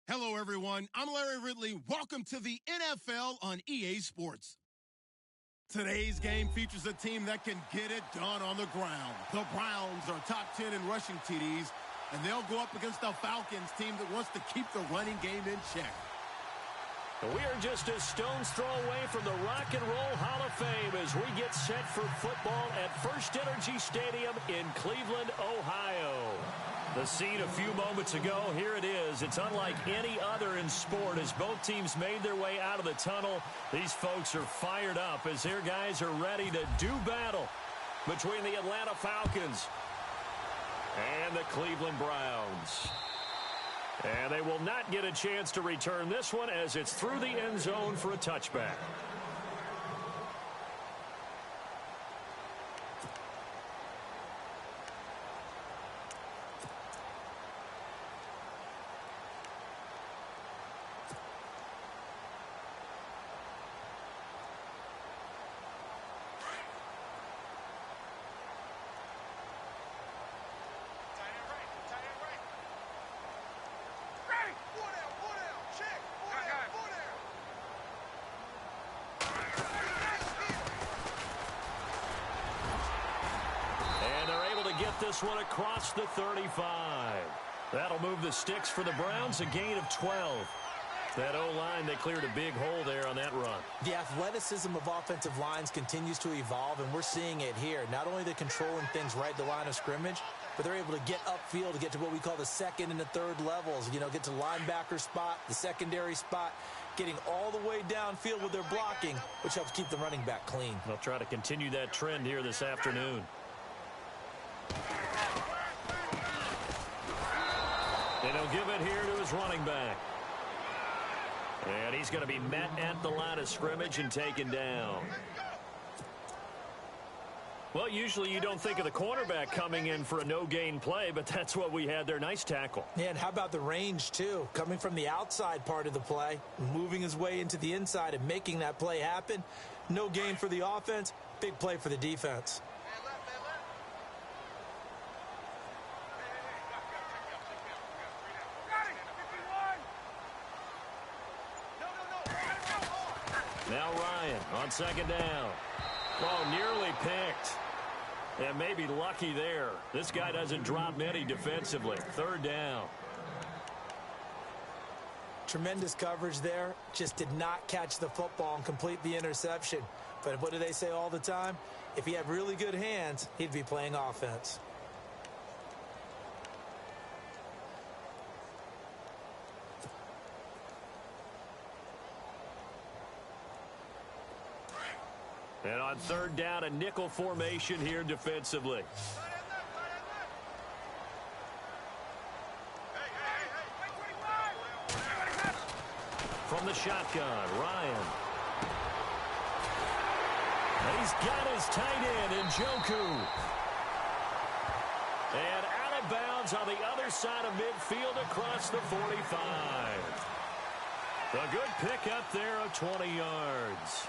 Hello, everyone. I'm Larry Ridley. Welcome to the NFL on EA Sports. Today's game features a team that can get it done on the ground. The Browns are top 10 in rushing TDs, and they'll go up against the Falcons team that wants to keep the running game in check. We are just a stone's throw away from the Rock and Roll Hall of Fame as we get set for football at First Energy Stadium in Cleveland, Ohio. The scene a few moments ago, here it is. It's unlike any other in sport as both teams made their way out of the tunnel. These folks are fired up as their guys are ready to do battle between the Atlanta Falcons and the Cleveland Browns. And they will not get a chance to return this one as it's through the end zone for a touchback. This one across the 35. That'll move the sticks for the Browns, a gain of 12. That O-line, they cleared a big hole there on that run. The athleticism of offensive lines continues to evolve, and we're seeing it here. Not only are they controlling things right at the line of scrimmage, but they're able to get upfield to get to what we call the second and the third levels. You know, get to the linebacker spot, the secondary spot, getting all the way downfield with their blocking, which helps keep the running back clean. They'll try to continue that trend here this afternoon. And he'll give it here to his running back. And he's going to be met at the line of scrimmage and taken down. Well, usually you don't think of the cornerback coming in for a no-gain play, but that's what we had there. Nice tackle. Yeah, and how about the range, too? Coming from the outside part of the play, moving his way into the inside and making that play happen. No gain for the offense, big play for the defense. Now Ryan on second down. Oh, nearly picked. And maybe lucky there. This guy doesn't drop many defensively. Third down. Tremendous coverage there. Just did not catch the football and complete the interception. But what do they say all the time? If he had really good hands, he'd be playing offense. And on third down, a nickel formation here defensively. From the shotgun, Ryan. And he's got his tight end, Njoku. And out of bounds on the other side of midfield across the 45. A good pickup there of 20 yards.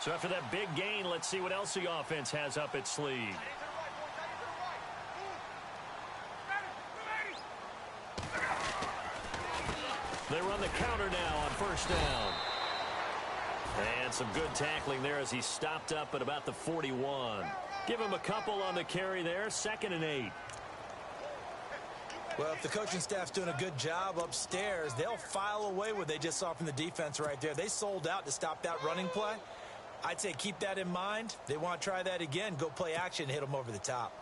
So after that big gain, let's see what else the offense has up its sleeve. They run the counter now on first down. And some good tackling there as he stopped up at about the 41. Give him a couple on the carry there, 2nd and 8. Well, if the coaching staff's doing a good job upstairs, they'll file away what they just saw from the defense right there. They sold out to stop that running play. I'd say keep that in mind. They want to try that again. Go play action, hit them over the top.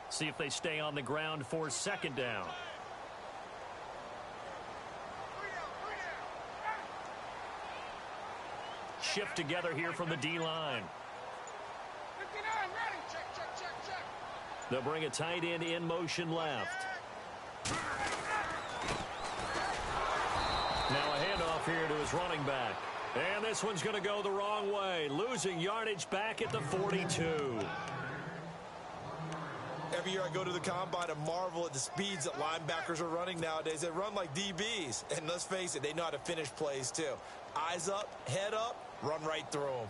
See if they stay on the ground for second down. Shift together here from the D-line. They'll bring a tight end in motion left. Now a handoff here to his running back. And this one's going to go the wrong way, losing yardage back at the 42. Every year I go to the combine and marvel at the speeds that linebackers are running nowadays. They run like DBs. And let's face it, they know how to finish plays too. Eyes up, head up, run right through them.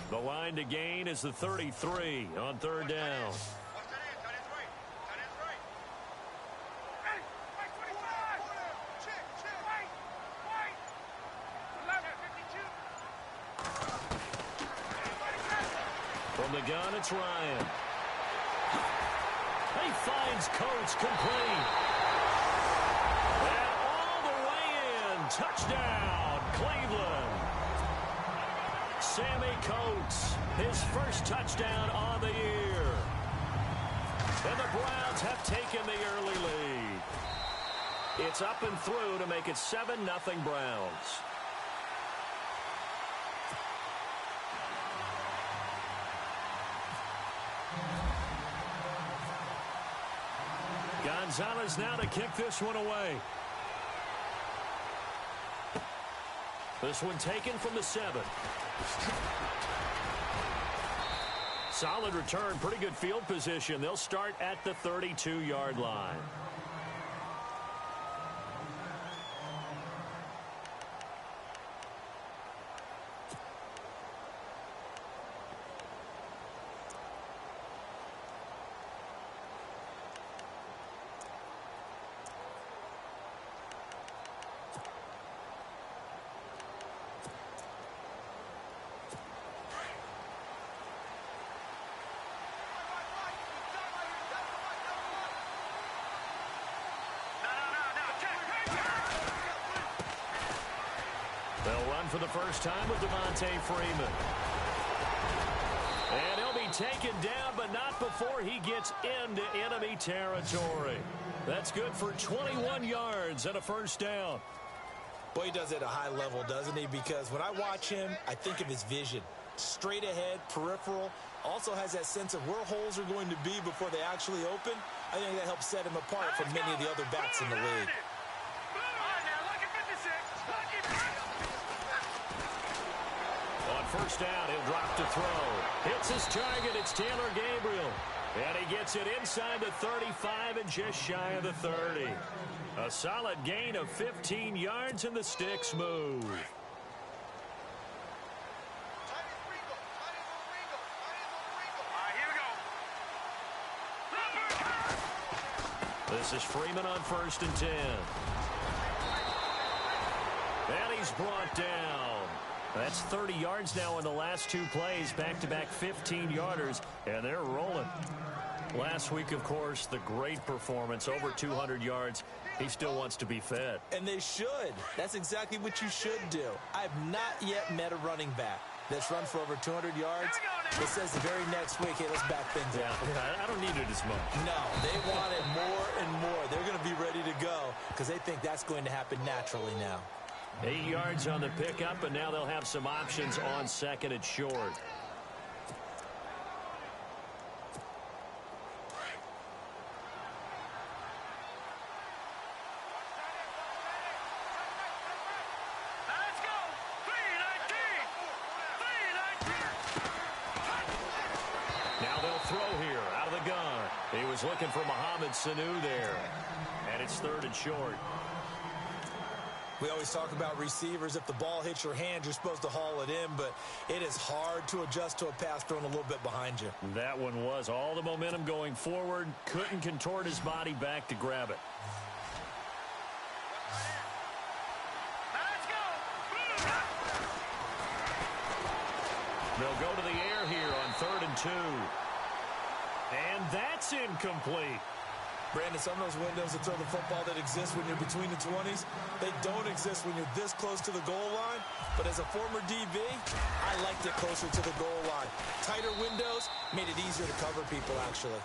The line to gain is the 33 on third down. From the gun, it's Ryan. He finds Coates complete. And all the way in. Touchdown, Cleveland. Sammy Coates, his first touchdown on the year. And the Browns have taken the early lead. It's up and through to make it 7-0 Browns. Gonzalez now to kick this one away. This one taken from the 7. Solid return, pretty good field position. They'll start at the 32-yard line. They'll run for the first time with Devontae Freeman. And he'll be taken down, but not before he gets into enemy territory. That's good for 21 yards and a first down. Boy, he does it at a high level, doesn't he? Because when I watch him, I think of his vision. Straight ahead, peripheral. Also has that sense of where holes are going to be before they actually open. I think that helps set him apart from many of the other backs in the league. First down, he'll drop to throw. Hits his target, it's Taylor Gabriel. And he gets it inside the 35 and just shy of the 30. A solid gain of 15 yards and the sticks move. This is Freeman on 1st and 10. And he's brought down. That's 30 yards now in the last 2 plays, back-to-back 15-yarders, and they're rolling. Last week, of course, the great performance, over 200 yards. He still wants to be fed. And they should. That's exactly what you should do. I've not yet met a running back that's run for over 200 yards. It says the very next week, hey, let's back things up. Yeah, I don't need it as much. No, they want it more and more. They're going to be ready to go because they think that's going to happen naturally now. 8 yards on the pickup, and now they'll have some options on 2nd and short. Let's go! 3-19! Now they'll throw here out of the gun. He was looking for Mohamed Sanu there, and it's 3rd and short. We always talk about receivers. If the ball hits your hand, you're supposed to haul it in, but it is hard to adjust to a pass thrown a little bit behind you. That one was all the momentum going forward. Couldn't contort his body back to grab it. Let's go! They'll go to the air here on 3rd and 2. And that's incomplete. Brandon, some of those windows to throw the football that exist when you're between the 20s, they don't exist when you're this close to the goal line. But as a former DB, I liked it closer to the goal line. Tighter windows made it easier to cover people, actually.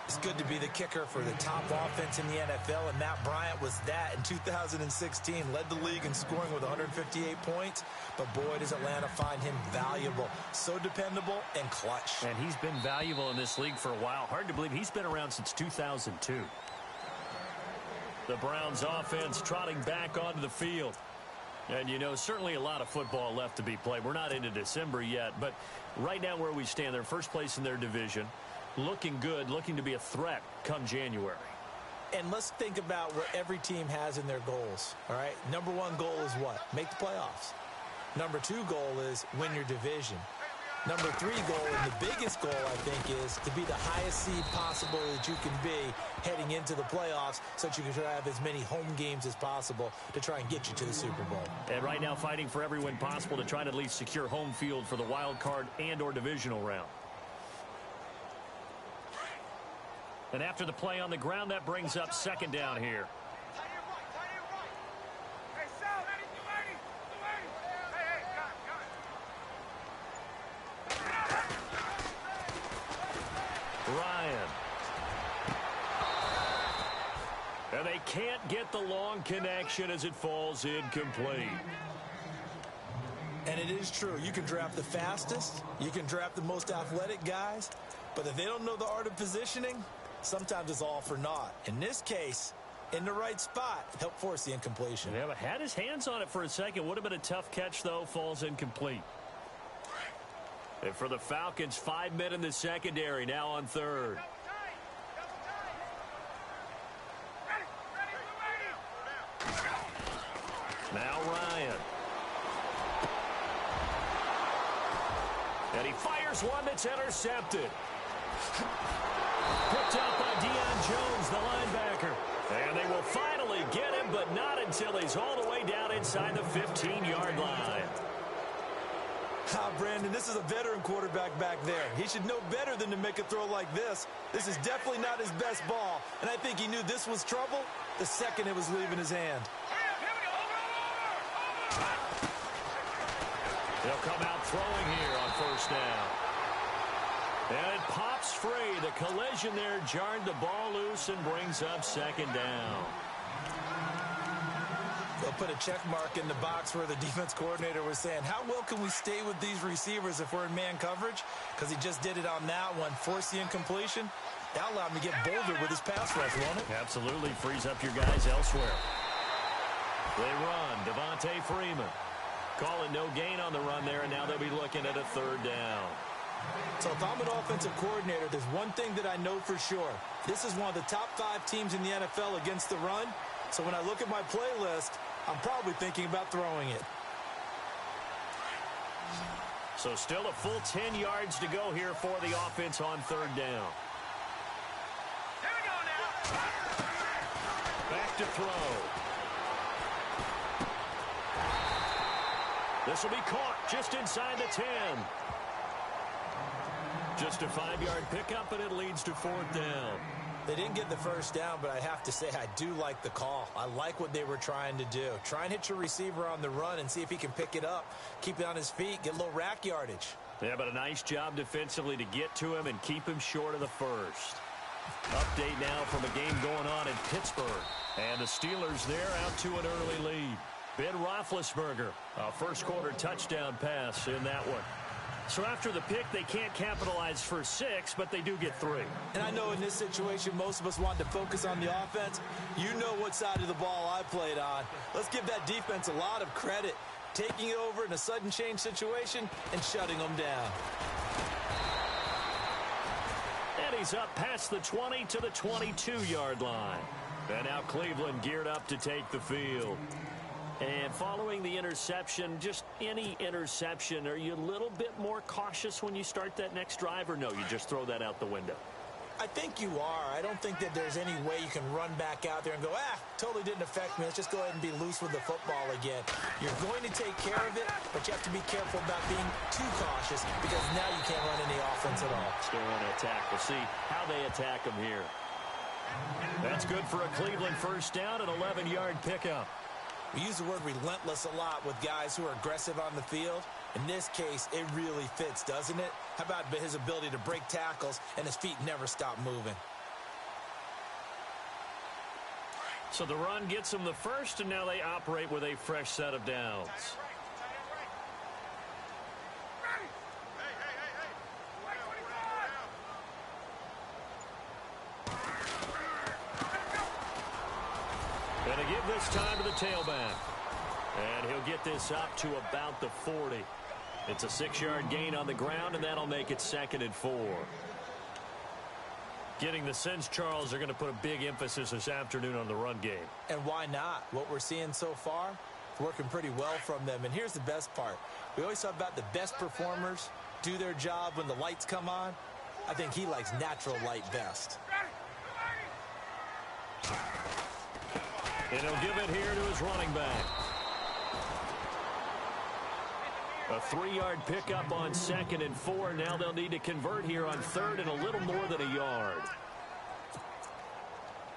It's good to be the kicker for the top offense in the NFL, and Matt Bryant was that in 2016. Led the league in scoring with 158 points, but boy, does Atlanta find him valuable. So dependable and clutch. And he's been valuable in this league for a while. Hard to believe he's been around since 2002. The Browns offense trotting back onto the field. And, you know, certainly a lot of football left to be played. We're not into December yet, but right now where we stand, they're first place in their division. Looking good, looking to be a threat come January. And let's think about what every team has in their goals, all right? Number one goal is what? Make the playoffs. Number two goal is win your division. Number three goal, and the biggest goal, I think, is to be the highest seed possible that you can be heading into the playoffs so that you can try to have as many home games as possible to try and get you to the Super Bowl. And right now fighting for every win possible to try to at least secure home field for the wild card and or divisional round. And after the play on the ground, that brings up second down here. Ryan. And they can't get the long connection as it falls incomplete. And it is true. You can draft the fastest. You can draft the most athletic guys. But if they don't know the art of positioning, sometimes it's all for naught. In this case, in the right spot, help force the incompletion. Yeah, but had his hands on it for a second. Would have been a tough catch, though. Falls incomplete. And for the Falcons, 5 men in the secondary, now on third. Now Ryan. And he fires one that's intercepted. Picked out by Deion Jones, the linebacker. And they will finally get him, but not until he's all the way down inside the 15-yard line. Brandon, this is a veteran quarterback back there. He should know better than to make a throw like this. This is definitely not his best ball, and I think he knew this was trouble the second it was leaving his hand. They'll come out throwing here on first down. And it pops free. The collision there jarred the ball loose and brings up second down. They'll put a check mark in the box where the defense coordinator was saying, how well can we stay with these receivers if we're in man coverage? Because he just did it on that one, force the incompletion. That allowed him to get bolder with his pass rush, won't it? Absolutely frees up your guys elsewhere. They run. Devontae Freeman. Call it no gain on the run there, and now they'll be looking at a third down. So if I'm an offensive coordinator, there's one thing that I know for sure. This is one of the top 5 teams in the NFL against the run. So when I look at my playlist, I'm probably thinking about throwing it. So still a full 10 yards to go here for the offense on third down. Here we go now. Back to throw. This will be caught just inside the 10. Just a 5-yard pickup, and it leads to fourth down. They didn't get the first down, but I have to say I do like the call. I like what they were trying to do. Try and hit your receiver on the run and see if he can pick it up, keep it on his feet, get a little rack yardage. Yeah, but a nice job defensively to get to him and keep him short of the first. Update now from a game going on in Pittsburgh. And the Steelers there out to an early lead. Ben Roethlisberger, a first-quarter touchdown pass in that one. So after the pick, they can't capitalize for 6, but they do get 3. And I know in this situation, most of us want to focus on the offense. You know what side of the ball I played on. Let's give that defense a lot of credit. Taking it over in a sudden change situation and shutting them down. And he's up past the 20 to the 22-yard line. And now Cleveland geared up to take the field. And following the interception, just any interception, are you a little bit more cautious when you start that next drive, or no, you just throw that out the window? I think you are. I don't think that there's any way you can run back out there and go, totally didn't affect me. Let's just go ahead and be loose with the football again. You're going to take care of it, but you have to be careful about being too cautious because now you can't run any offense at all. Still want to attack. We'll see how they attack them here. That's good for a Cleveland first down, an 11-yard pickup. We use the word relentless a lot with guys who are aggressive on the field. In this case, it really fits, doesn't it? How about his ability to break tackles and his feet never stop moving? So the run gets them the first, and now they operate with a fresh set of downs. Going to give this time to the tailback. And he'll get this up to about the 40. It's a 6-yard gain on the ground, and that'll make it 2nd and 4. Getting the sense, Charles, they're going to put a big emphasis this afternoon on the run game. And why not? What we're seeing so far, it's working pretty well from them. And here's the best part. We always talk about the best performers do their job when the lights come on. I think he likes natural light best. And he'll give it here to his running back. A 3-yard pickup on 2nd and 4. Now they'll need to convert here on 3rd and a little more than a yard.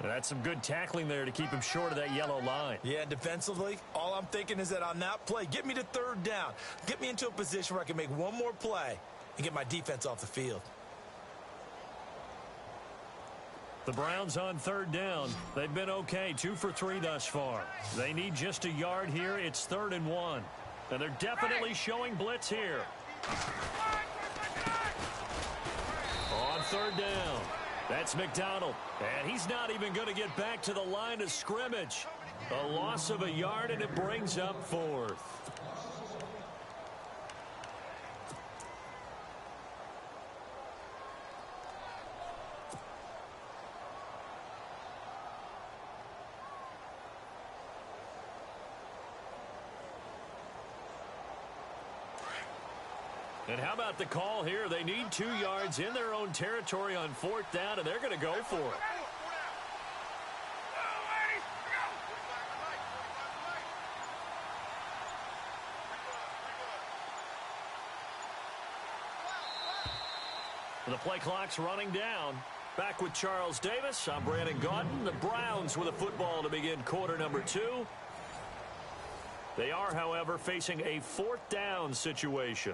That's some good tackling there to keep him short of that yellow line. Yeah, defensively, all I'm thinking is that on that play, get me to 3rd down. Get me into a position where I can make one more play and get my defense off the field. The Browns on 3rd down. They've been okay, 2 for 3 thus far. They need just a yard here. It's 3rd and 1. And they're definitely showing blitz here. On 3rd down. That's McDonald. And he's not even going to get back to the line of scrimmage. A loss of a yard, and it brings up 4th. And how about the call here? They need 2 yards in their own territory on 4th down, and they're going to go for it. The play clock's running down. Back with Charles Davis. I'm Brandon Gaudin. The Browns with a football to begin quarter number 2. They are, however, facing a 4th down situation.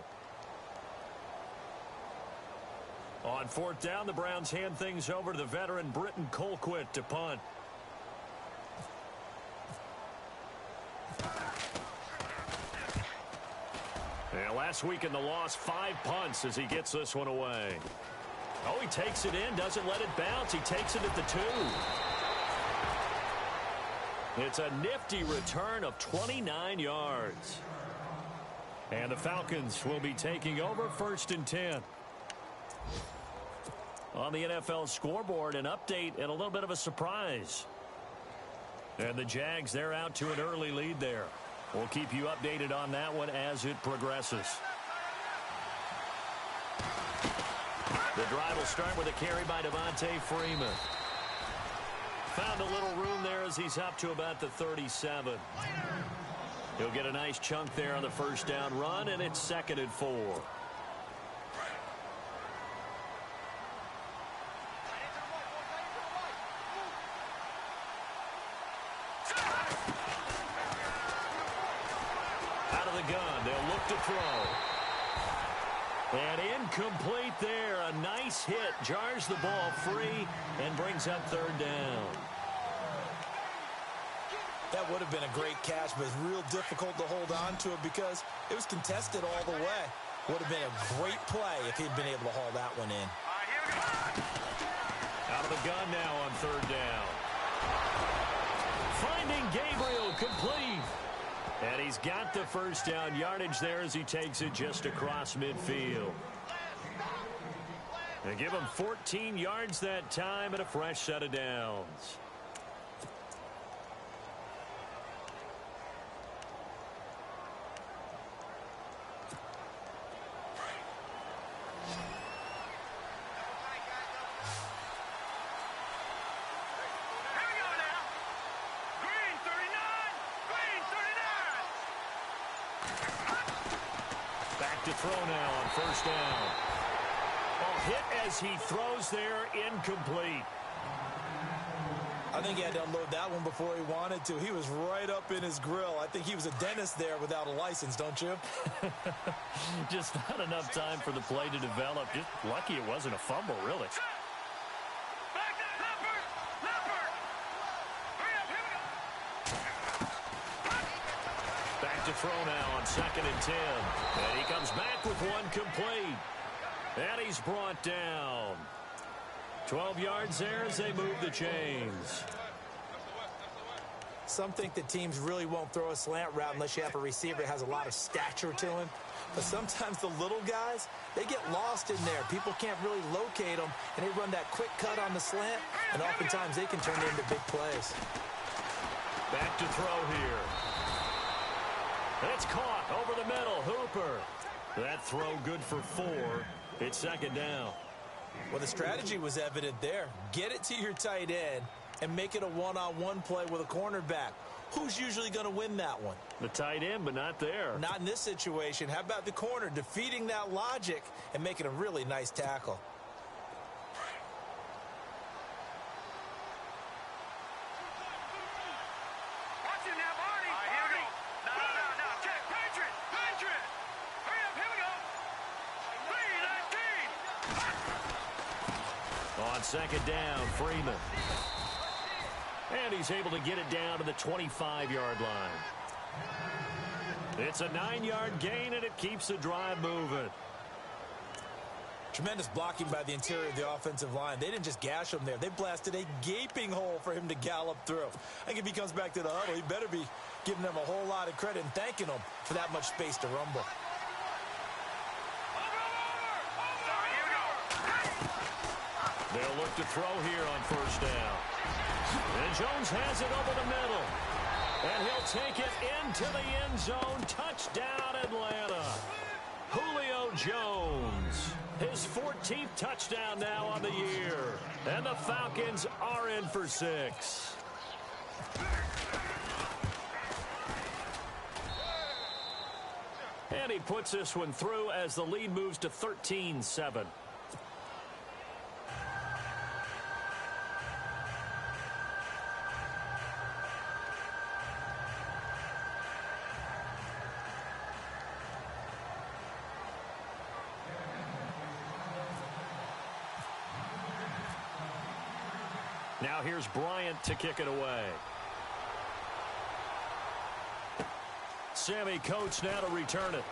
On 4th down, the Browns hand things over to the veteran Britton Colquitt to punt. And last week in the loss, 5 punts as he gets this one away. Oh, he takes it in, doesn't let it bounce. He takes it at the 2. It's a nifty return of 29 yards. And the Falcons will be taking over 1st and 10. On the NFL scoreboard, an update and a little bit of a surprise. And the Jags, they're out to an early lead there. We'll keep you updated on that one as it progresses. The drive will start with a carry by Devontae Freeman. Found a little room there as he's up to about the 37. He'll get a nice chunk there on the 1st down run, and it's 2nd and 4. Gun. They'll look to throw. And incomplete there. A nice hit. Jars the ball free and brings up 3rd down. That would have been a great catch, but it's real difficult to hold on to it because it was contested all the way. Would have been a great play if he'd been able to haul that one in. Out of the gun now on 3rd down. Finding Gabriel complete. And he's got the 1st down yardage there as he takes it just across midfield. They give him 14 yards that time and a fresh set of downs. To throw now on 1st down. Oh, hit as he throws there, incomplete. I think he had to unload that one before he wanted to. He was right up in his grill. I think he was a dentist there without a license, don't you? Just not enough time for the play to develop. Just lucky it wasn't a fumble, really. back to throw now on 2nd and 10. And he comes back with one complete. And he's brought down. 12 yards there as they move the chains. Some think that teams really won't throw a slant route unless you have a receiver that has a lot of stature to him. But sometimes the little guys, they get lost in there. People can't really locate them, and they run that quick cut on the slant, and oftentimes they can turn it into big plays. Back to throw here. It's caught over the middle. Hooper. That throw good for 4. It's 2nd down. Well, the strategy was evident there. Get it to your tight end and make it a one-on-one play with a cornerback. Who's usually going to win that one? The tight end, but not there. Not in this situation. How about the corner defeating that logic and making a really nice tackle? Watch him now, Barney. All right, here we go. No. Check. Patriot. Hurry up, here we go. 3-19. On 2nd down, Freeman. And he's able to get it down to the 25-yard line. It's a 9-yard gain, and it keeps the drive moving. Tremendous blocking by the interior of the offensive line. They didn't just gash him there. They blasted a gaping hole for him to gallop through. I think if he comes back to the huddle, he better be giving them a whole lot of credit and thanking them for that much space to rumble. They'll look to throw here on 1st down. And Jones has it over the middle. And he'll take it into the end zone. Touchdown, Atlanta. Julio Jones. His 14th touchdown now on the year. And the Falcons are in for 6. And he puts this one through as the lead moves to 13-7. Now here's Bryant to kick it away. Sammy Coates now to return it.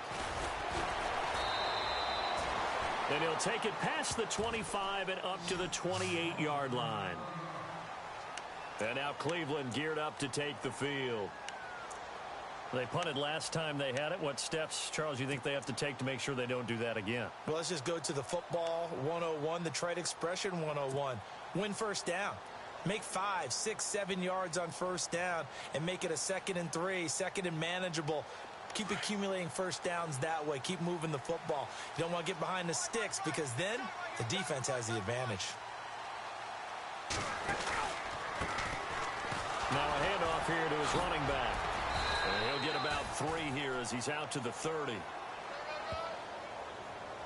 And he'll take it past the 25 and up to the 28-yard line. And now Cleveland geared up to take the field. They punted last time they had it. What steps, Charles, you think they have to take to make sure they don't do that again? Well, let's just go to the football 101, the trade expression 101. Win 1st down. Make 5, 6, 7 yards on 1st down and make it a 2nd and 3, 2nd and manageable. Keep accumulating 1st downs that way. Keep moving the football. You don't want to get behind the sticks because then the defense has the advantage. Now a handoff here to his running back. And he'll get about 3 here as he's out to the 30.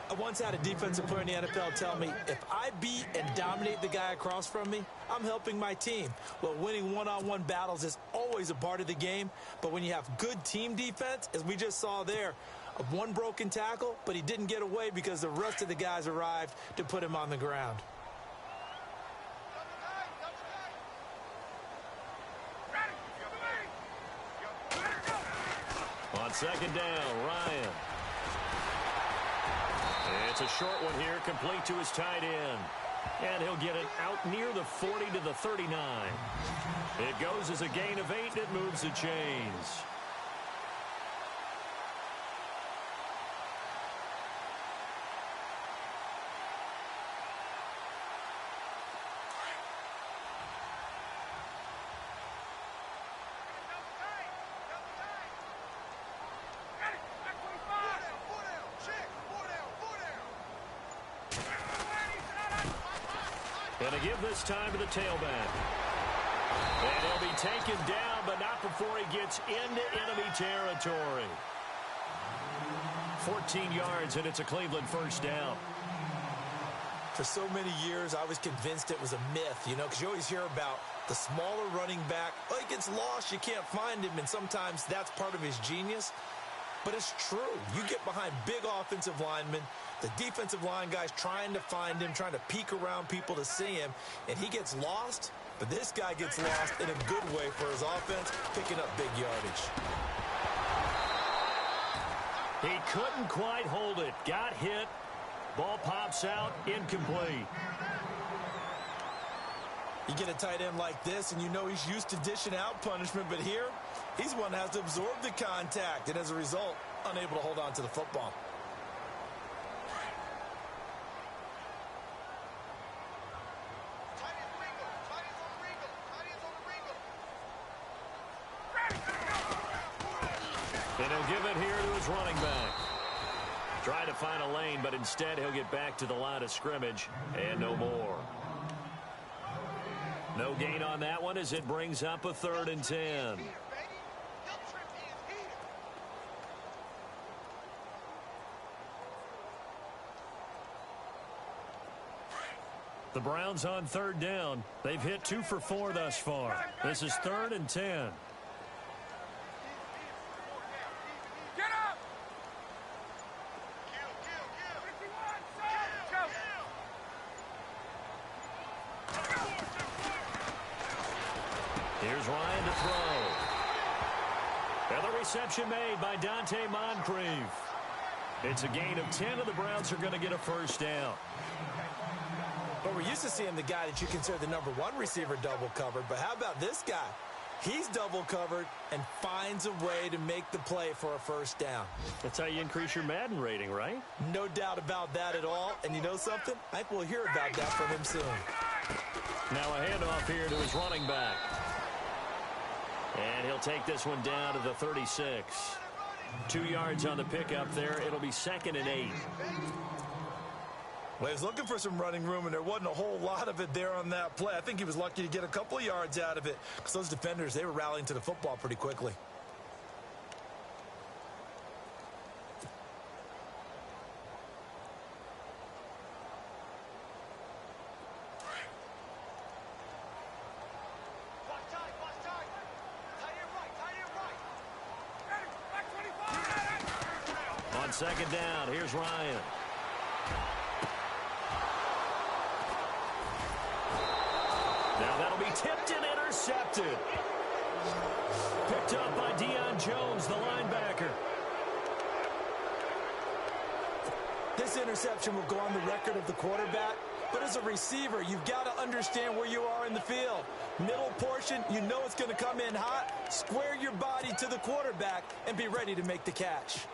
I once had a defensive player in the NFL tell me, if I beat and dominate the guy across from me, I'm helping my team. Well, winning one-on-one battles is always a part of the game, but when you have good team defense, as we just saw there, one broken tackle, but he didn't get away because the rest of the guys arrived to put him on the ground. On 2nd down, Ryan. It's a short one here, complete to his tight end. And he'll get it out near the 40 to the 39. It goes as a gain of 8, and it moves the chains. And to give this time to the tailback. And he'll be taken down, but not before he gets into enemy territory. 14 yards, and it's a Cleveland 1st down. For so many years, I was convinced it was a myth, you know, because you always hear about the smaller running back. Oh, he gets lost, you can't find him, and sometimes that's part of his genius. But it's true. You get behind big offensive linemen, the defensive line guys trying to find him, trying to peek around people to see him, and he gets lost. But this guy gets lost in a good way for his offense, picking up big yardage. He couldn't quite hold it. Got hit. Ball pops out. Incomplete. You get a tight end like this, and you know he's used to dishing out punishment, but here, he's one that has to absorb the contact, and as a result, unable to hold on to the football. And he'll give it here to his running back. Trying to find a lane, but instead he'll get back to the line of scrimmage and no more. No gain on that one as it brings up a 3rd and 10. The Browns on 3rd down. They've hit 2 for 4 thus far. This is 3rd and 10. Here's Ryan to throw. And the reception made by Dante Moncrief. It's a gain of 10, and the Browns are going to get a 1st down. But we're used to seeing the guy that you consider the #1 receiver double covered. But how about this guy? He's double covered and finds a way to make the play for a 1st down. That's how you increase your Madden rating, right? No doubt about that at all. And you know something? I think we'll hear about that from him soon. Now a handoff here to his running back. And he'll take this one down to the 36. 2 yards on the pickup there. It'll be 2nd and 8. Well, he was looking for some running room, and there wasn't a whole lot of it there on that play. I think he was lucky to get a couple of yards out of it because those defenders, they were rallying to the football pretty quickly. On 2nd down, here's Ryan. Now that'll be tipped and intercepted. Picked up by Deion Jones, the linebacker. This interception will go on the record of the quarterback, but as a receiver, you've got to understand where you are in the field. Middle portion, you know it's going to come in hot. Square your body to the quarterback and be ready to make the catch.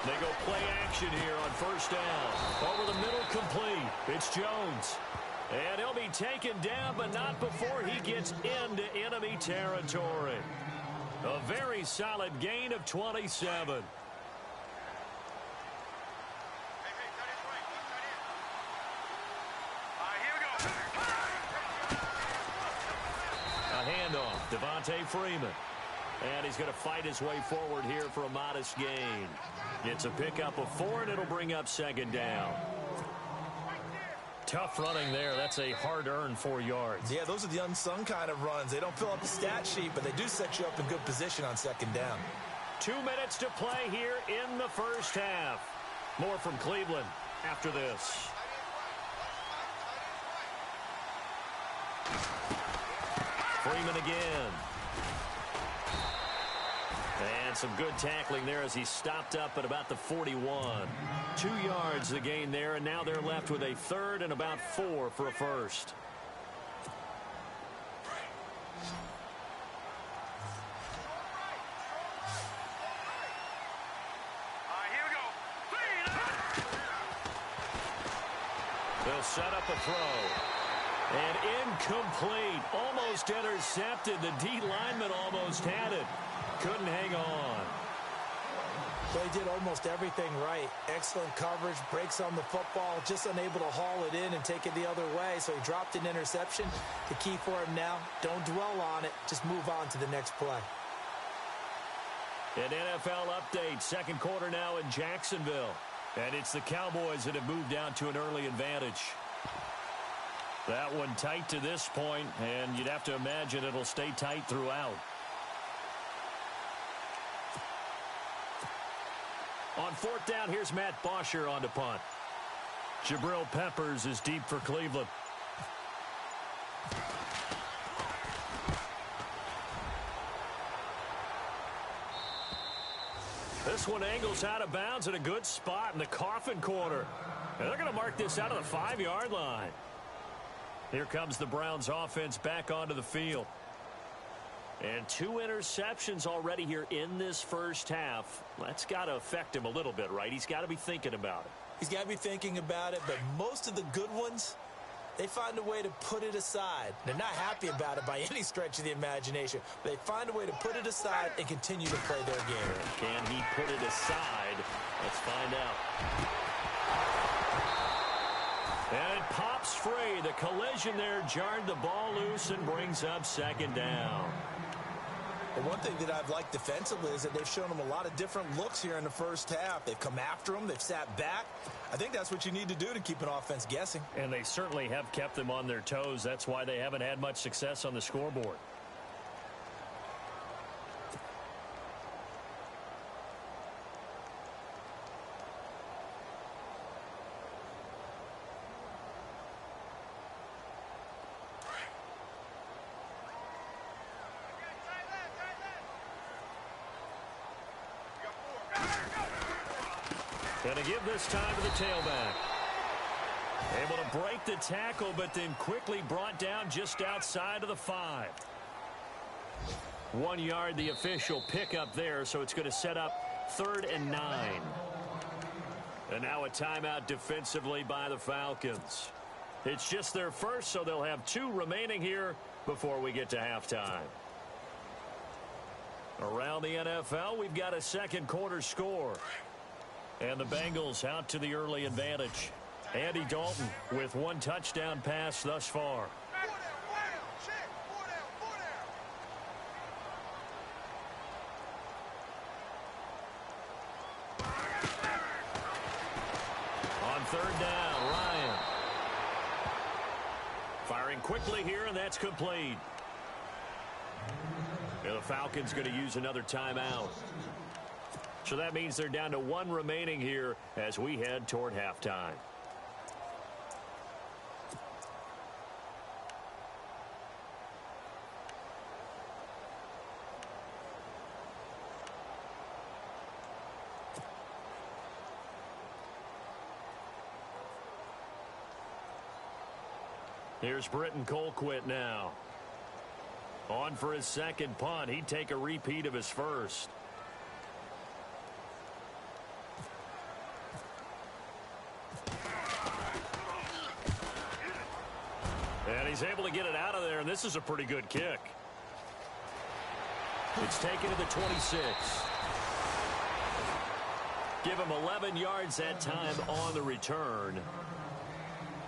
They go play action here on 1st down. Over the middle, complete. It's Jones. And he'll be taken down, but not before he gets into enemy territory. A very solid gain of 27. A handoff, Devontae Freeman. And he's going to fight his way forward here for a modest gain. It's a pickup of 4, and it'll bring up 2nd down. Tough running there. That's a hard-earned 4 yards. Yeah, those are the unsung kind of runs. They don't fill up the stat sheet, but they do set you up in good position on 2nd down. 2 minutes to play here in the 1st half. More from Cleveland after this. Freeman again. And some good tackling there as he stopped up at about the 41. 2 yards the gain there, and now they're left with a 3rd and about 4 for a 1st. They'll set up a throw. And incomplete. Almost intercepted. The D lineman almost had it. Couldn't hang on. Well, he did almost everything right. Excellent coverage, breaks on the football, just unable to haul it in and take it the other way. So he dropped an interception. The key for him now, don't dwell on it. Just move on to the next play. An NFL update. 2nd quarter now in Jacksonville. And it's the Cowboys that have moved down to an early advantage. That one tight to this point, and you'd have to imagine it'll stay tight throughout. On 4th down, here's Matt Bosher on to punt. Jabril Peppers is deep for Cleveland. This one angles out of bounds at a good spot in the coffin corner. And they're going to mark this out of the 5-yard line. Here comes the Browns offense back onto the field. And 2 interceptions already here in this first half. That's got to affect him a little bit, right? He's got to be thinking about it. He's got to be thinking about it, but most of the good ones, they find a way to put it aside. They're not happy about it by any stretch of the imagination. They find a way to put it aside and continue to play their game. Can he put it aside? Let's find out. And it pops free. The collision there jarred the ball loose and brings up second down. But one thing that I've liked defensively is that they've shown them a lot of different looks here in the first half. They've come after them. They've sat back. I think that's what you need to do to keep an offense guessing. And they certainly have kept them on their toes. That's why they haven't had much success on the scoreboard. Going to give this time to the tailback. Able to break the tackle, but then quickly brought down just outside of the 5. 1 yard, the official pickup there, so it's going to set up 3rd and 9. And now a timeout defensively by the Falcons. It's just their first, so they'll have 2 remaining here before we get to halftime. Around the NFL, we've got a second quarter score. And the Bengals out to the early advantage. Andy Dalton with 1 touchdown pass thus far. On 3rd down, Ryan. Firing quickly here, and that's complete. And the Falcons going to use another timeout. So that means they're down to 1 remaining here as we head toward halftime. Here's Britton Colquitt now. On for his second punt. He'd take a repeat of his first. And he's able to get it out of there, and this is a pretty good kick. It's taken to the 26. Give him 11 yards that time on the return.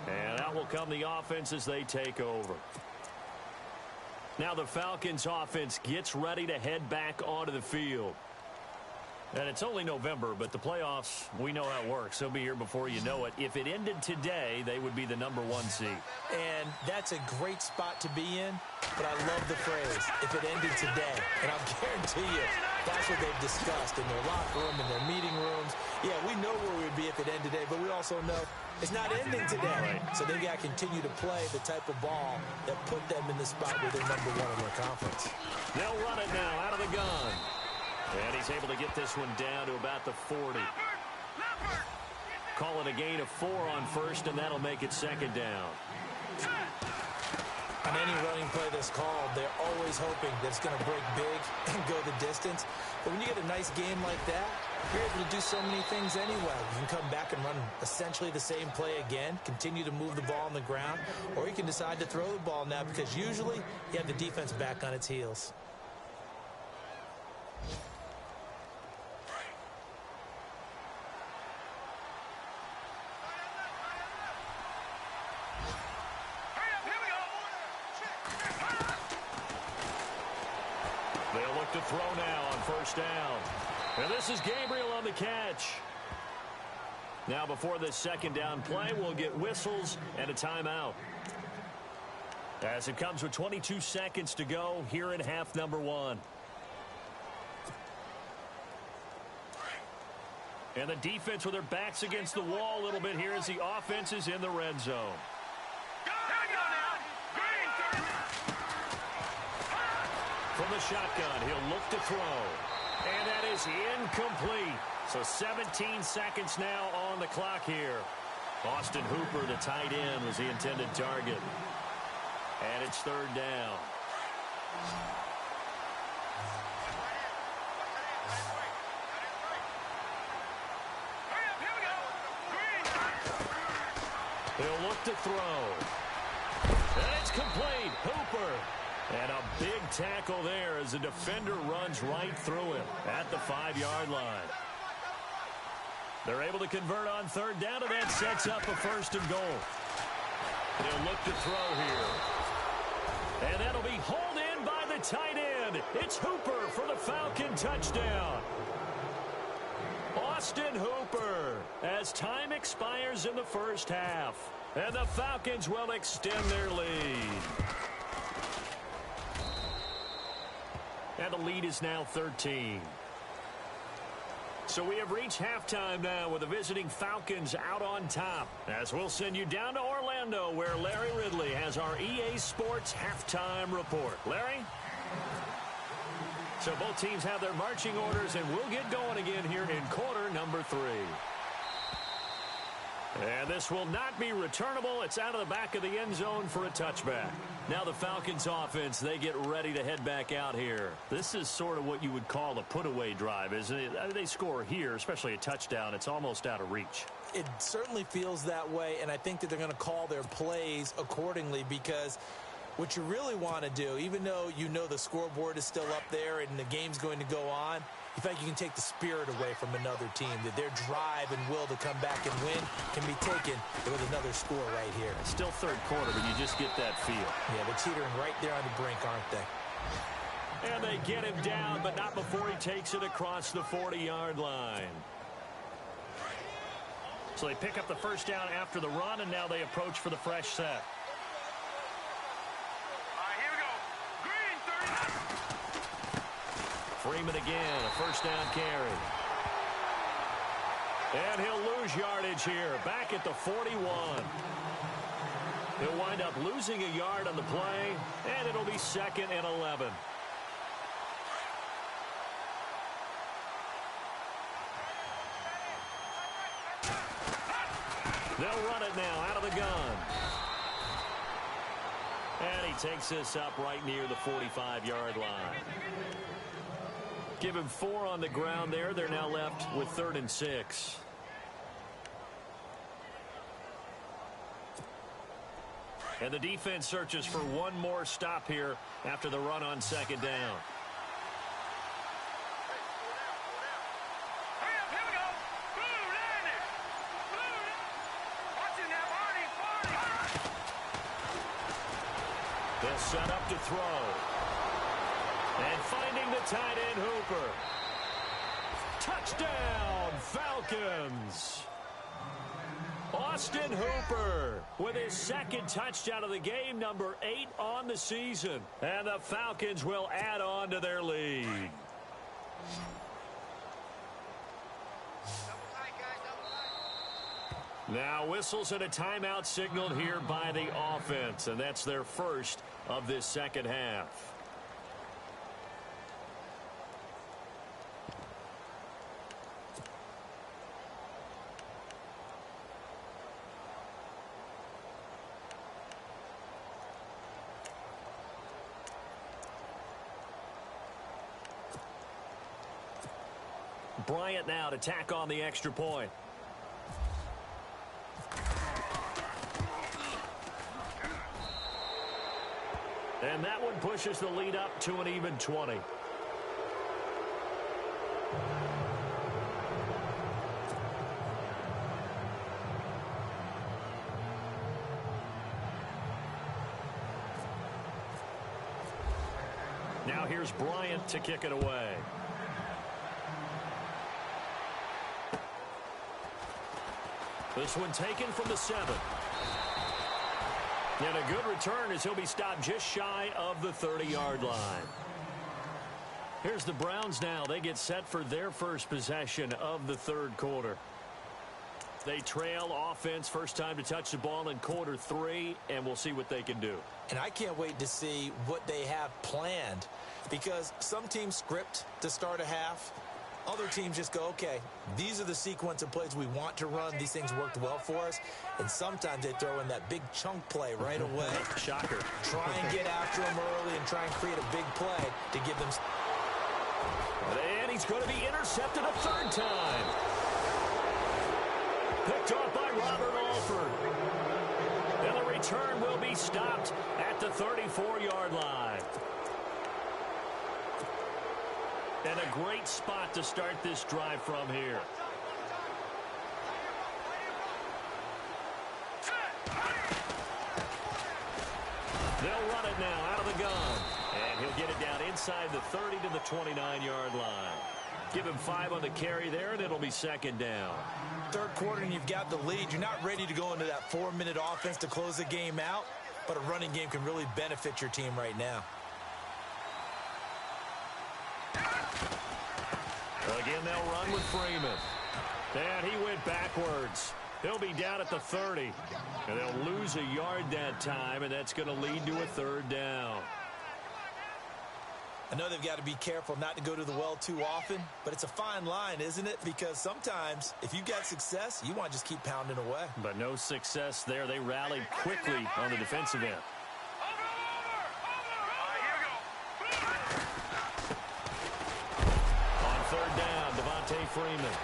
And out will come the offense as they take over. Now the Falcons offense gets ready to head back onto the field. And it's only November, but the playoffs, we know how it works. They'll be here before you know it. If it ended today, they would be the number 1 seed. And that's a great spot to be in, but I love the phrase, if it ended today. And I'll guarantee you, that's what they've discussed in their locker room, in their meeting rooms. Yeah, we know where we would be if it ended today, but we also know it's not ending today. Right. So they've got to continue to play the type of ball that put them in the spot where they're number 1 in their conference. They'll run it now out of the gun. And he's able to get this one down to about the 40. Call it a gain of 4 on first, and that'll make it second down. On any running play that's called, they're always hoping that it's going to break big and go the distance. But when you get a nice game like that, you're able to do so many things anyway. You can come back and run essentially the same play again, continue to move the ball on the ground, or you can decide to throw the ball now because usually you have the defense back on its heels. They'll look to throw now on first down. And this is Gabriel on the catch. Now before this second down play, we'll get whistles and a timeout. As it comes with 22 seconds to go here in half number 1. And the defense with their backs against the wall a little bit here as the offense is in the red zone. From the shotgun, he'll look to throw. And that is incomplete. So 17 seconds now on the clock here. Austin Hooper, the tight end, was the intended target. And it's third down. He'll look to throw. And it's complete. Hooper. And a big tackle there as the defender runs right through him at the 5-yard line. They're able to convert on third down, and that sets up a first and goal. They'll look to throw here. And that'll be hauled in by the tight end. It's Hooper for the Falcon touchdown. Austin Hooper as time expires in the first half. And the Falcons will extend their lead. And the lead is now 13. So we have reached halftime now with the visiting Falcons out on top. As we'll send you down to Orlando where Larry Ridley has our EA Sports halftime report. Larry? So both teams have their marching orders, and we'll get going again here in quarter number 3. And this will not be returnable. It's out of the back of the end zone for a touchback. Now the Falcons offense, they get ready to head back out here. This is sort of what you would call a put-away drive, isn't it? I mean, they score here, especially a touchdown. It's almost out of reach. It certainly feels that way, and I think that they're going to call their plays accordingly because what you really want to do, even though you know the scoreboard is still up there and the game's going to go on, you think you can take the spirit away from another team, that their drive and will to come back and win can be taken with another score right here. It's still third quarter, but you just get that feel. Yeah, they're teetering right there on the brink, aren't they? And they get him down, but not before he takes it across the 40-yard line. So they pick up the first down after the run, and now they approach for the fresh set. Freeman again, a first down carry. And he'll lose yardage here, back at the 41. He'll wind up losing a yard on the play, and it'll be 2nd and 11. They'll run it now out of the gun. And he takes this up right near the 45-yard line. Give him 4 on the ground there. They're now left with 3rd and 6. And the defense searches for one more stop here after the run on 2nd down. They'll set up to throw. And finding the tight end, Hooper. Touchdown, Falcons. Austin Hooper with his 2nd touchdown of the game, number 8 on the season. And the Falcons will add on to their lead. Now whistles and a timeout signaled here by the offense, and that's their first of this second half. Bryant now to tack on the extra point. And that one pushes the lead up to an even 20. Now here's Bryant to kick it away. This one taken from the 7. And a good return as he'll be stopped just shy of the 30-yard line. Here's the Browns now. They get set for their first possession of the third quarter. They trail offense, first time to touch the ball in quarter 3, and we'll see what they can do. And I can't wait to see what they have planned, because some teams script to start a half. Other teams just go, okay, these are the sequence of plays we want to run. These things worked well for us. And sometimes they throw in that big chunk play right away. Shocker. Try and get after them early and try and create a big play to give them. And he's going to be intercepted a third time. Picked off by Robert Alford. And the return will be stopped at the 34-yard line. And a great spot to start this drive from here. They'll run it now out of the gun. And he'll get it down inside the 30 to the 29-yard line. Give him 5 on the carry there, and it'll be second down. Third quarter, and you've got the lead. You're not ready to go into that 4-minute offense to close the game out, but a running game can really benefit your team right now. Again, they'll run with Freeman. And he went backwards. He'll be down at the 30. And they'll lose a yard that time, and that's going to lead to a third down. I know they've got to be careful not to go to the well too often, but it's a fine line, isn't it? Because sometimes, if you've got success, you want to just keep pounding away. But no success there. They rallied quickly on the defensive end. On third down, Devontae Freeman.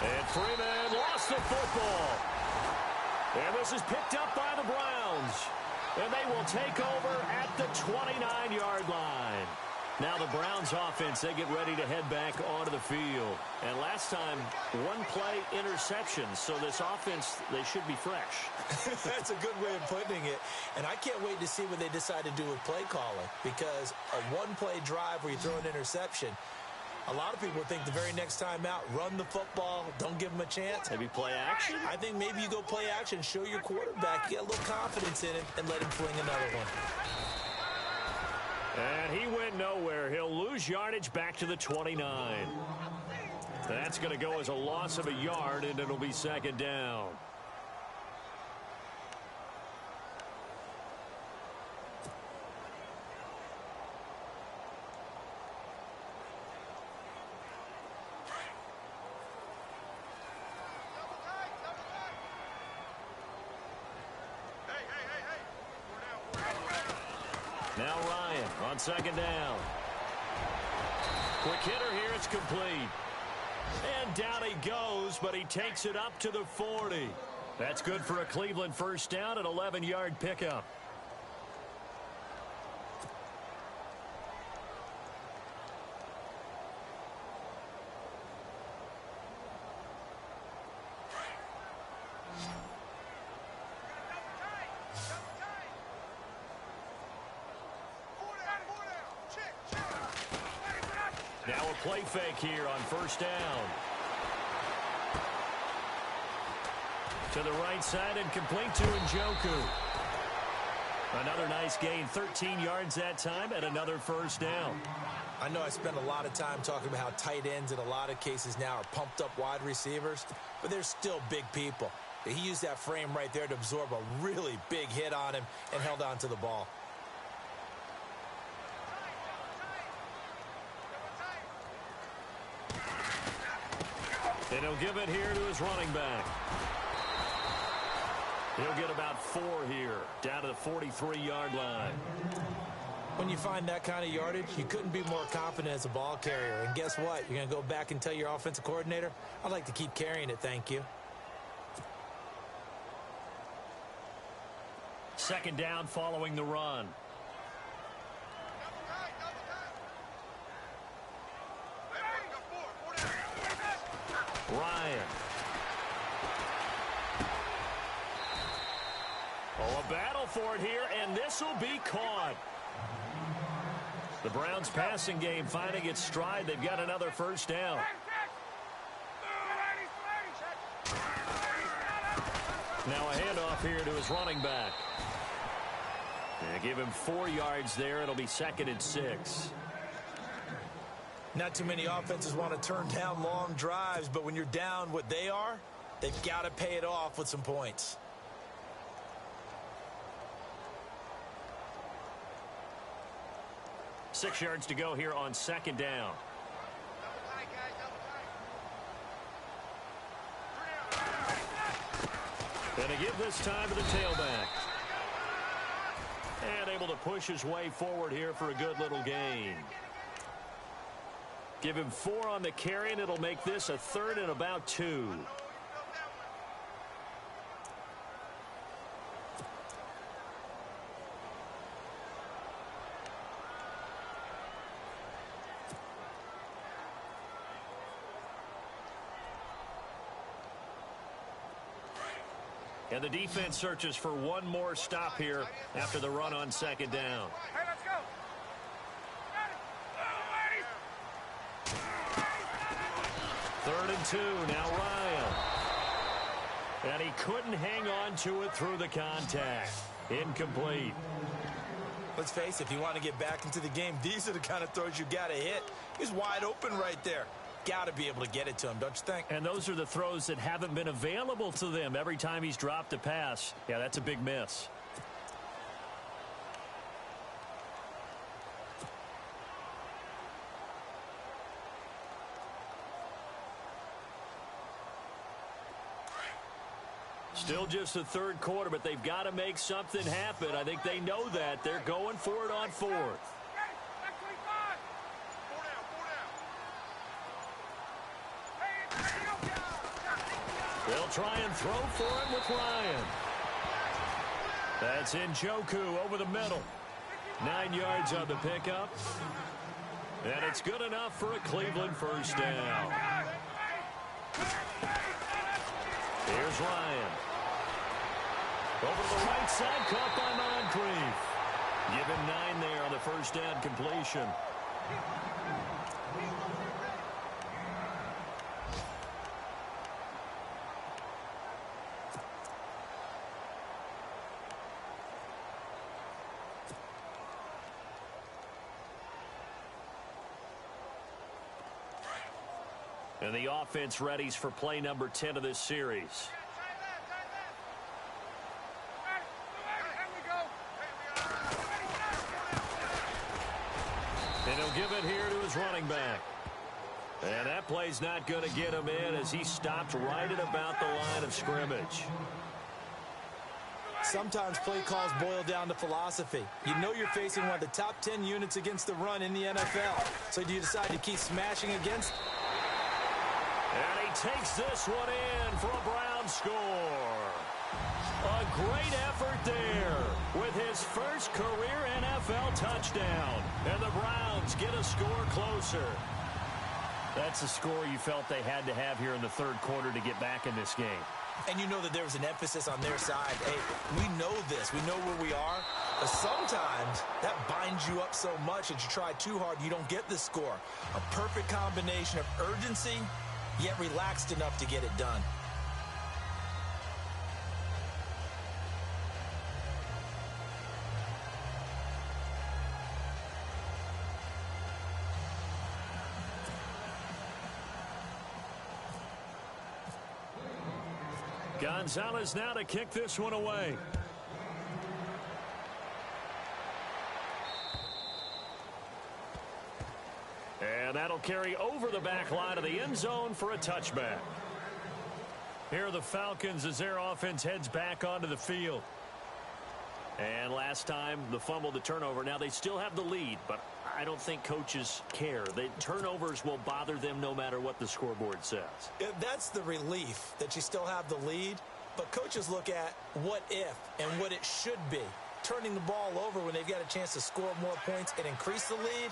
And Freeman lost the football. And this is picked up by the Browns. And they will take over at the 29-yard line. Now the Browns offense, they get ready to head back onto the field. And last time, one play interception. So this offense, they should be fresh. That's a good way of putting it. And I can't wait to see what they decide to do with play calling. Because a one-play drive where you throw an interception, a lot of people think the very next time out, run the football, don't give them a chance. Maybe play action? I think maybe you go play action, show your quarterback, get a little confidence in him, and let him fling another one. And he went nowhere. He'll lose yardage back to the 29. That's going to go as a loss of a yard, and it'll be second down. Now Ryan on second down. Quick hitter here. It's complete. And down he goes, but he takes it up to the 40. That's good for a Cleveland first down, an 11-yard pickup. Now a play fake here on first down. To the right side and complete to Njoku. Another nice gain, 13 yards that time, and another first down. I know I spent a lot of time talking about how tight ends in a lot of cases now are pumped up wide receivers, but they're still big people. He used that frame right there to absorb a really big hit on him and held on to the ball. And he'll give it here to his running back. He'll get about 4 here, down to the 43-yard line. When you find that kind of yardage, you couldn't be more confident as a ball carrier. And guess what? You're going to go back and tell your offensive coordinator, I'd like to keep carrying it, thank you. Second down following the run. Ryan. Oh, a battle for it here, and this will be caught. The Browns passing game finding its stride. They've got another first down. Now a handoff here to his running back. And give him 4 yards there. It'll be second and 6. Not too many offenses want to turn down long drives, but when you're down what they are, they've got to pay it off with some points. Six yards to go here on second down. And to give this time to the tailback. And able to push his way forward here for a good little gain. Give him 4 on the carry, and it'll make this a 3rd and about 2. And the defense searches for one more stop here after the run on second down. Hey, let's go. 3rd and 2, now Ryan. And he couldn't hang on to it through the contact. Incomplete. Let's face it, if you want to get back into the game, these are the kind of throws you got to hit. He's wide open right there. Got to be able to get it to him, don't you think? And those are the throws that haven't been available to them every time he's dropped a pass. Yeah, that's a big miss. Still just the third quarter, but they've got to make something happen. I think they know that. They're going for it on 4th. They'll try and throw for him with Ryan. That's Njoku over the middle. 9 yards on the pickup. And it's good enough for a Cleveland first down. Here's Ryan. Over to the right side, caught by Moncrief. Give him 9 there on the first down completion. And the offense readies for play number 10 of this series. And he'll give it here to his running back. And that play's not going to get him in as he stopped right at about the line of scrimmage. Sometimes play calls boil down to philosophy. You know you're facing one of the top 10 units against the run in the NFL. So do you decide to keep smashing against? And he takes this one in for a Brown score. A great effort there with his first career NFL touchdown. And the Browns get a score closer. That's a score you felt they had to have here in the third quarter to get back in this game. And you know that there was an emphasis on their side. Hey, we know this. We know where we are. But sometimes that binds you up so much that you try too hard, you don't get the score. A perfect combination of urgency, yet relaxed enough to get it done. Gonzalez now to kick this one away. And that'll carry over the back line of the end zone for a touchback. Here are the Falcons as their offense heads back onto the field. And last time, the fumble, the turnover. Now they still have the lead, but I don't think coaches care. The turnovers will bother them no matter what the scoreboard says. Yeah, that's the relief that you still have the lead. But coaches look at what if and what it should be. Turning the ball over when they've got a chance to score more points and increase the lead,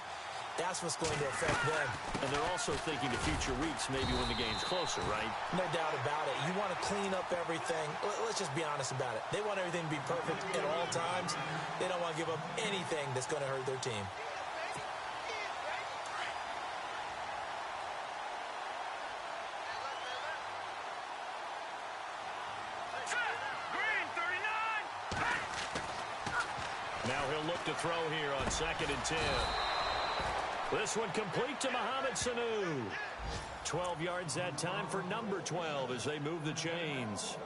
that's what's going to affect them. And they're also thinking to future weeks, maybe when the game's closer, right? No doubt about it. You want to clean up everything. Let's just be honest about it. They want everything to be perfect at all times. They don't want to give up anything that's going to hurt their team. Now he'll look to throw here on 2nd and 10. This one complete to Mohamed Sanu. 12 yards that time for number 12 as they move the chains.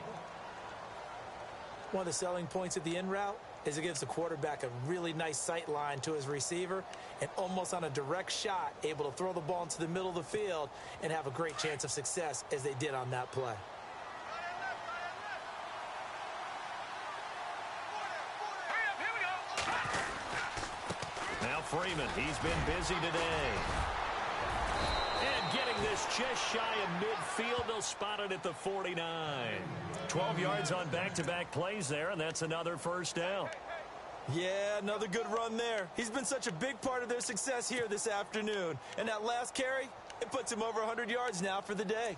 One of the selling points of the in route is it gives the quarterback a really nice sight line to his receiver and almost on a direct shot able to throw the ball into the middle of the field and have a great chance of success as they did on that play. Now Freeman, he's been busy today. And getting this just shy of midfield, they'll spot it at the 49. 12 yards on back-to-back plays there, and that's another first down. Yeah, another good run there. He's been such a big part of their success here this afternoon. And that last carry, it puts him over 100 yards now for the day.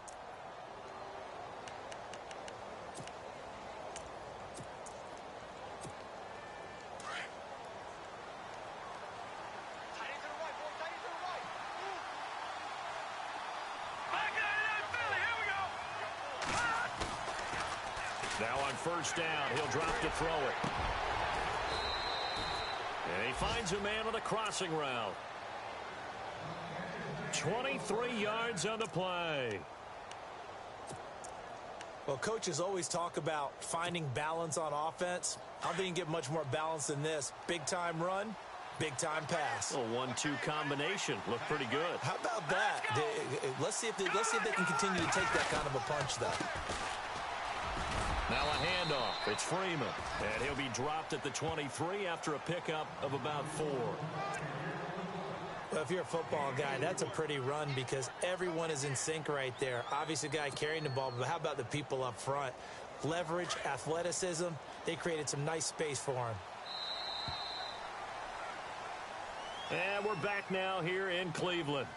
Now on first down, he'll drop to throw it. And he finds a man on the crossing route. 23 yards on the play. Well, coaches always talk about finding balance on offense. I don't think you can get much more balance than this. Big-time run, big-time pass. A 1-2 combination. Looked pretty good. How about that? Let's see if they can continue to take that kind of a punch, though. Now a handoff. It's Freeman. And he'll be dropped at the 23 after a pickup of about 4. Well, if you're a football guy, that's a pretty run because everyone is in sync right there. Obviously, the guy carrying the ball, but how about the people up front? Leverage, athleticism, they created some nice space for him. And we're back now here in Cleveland.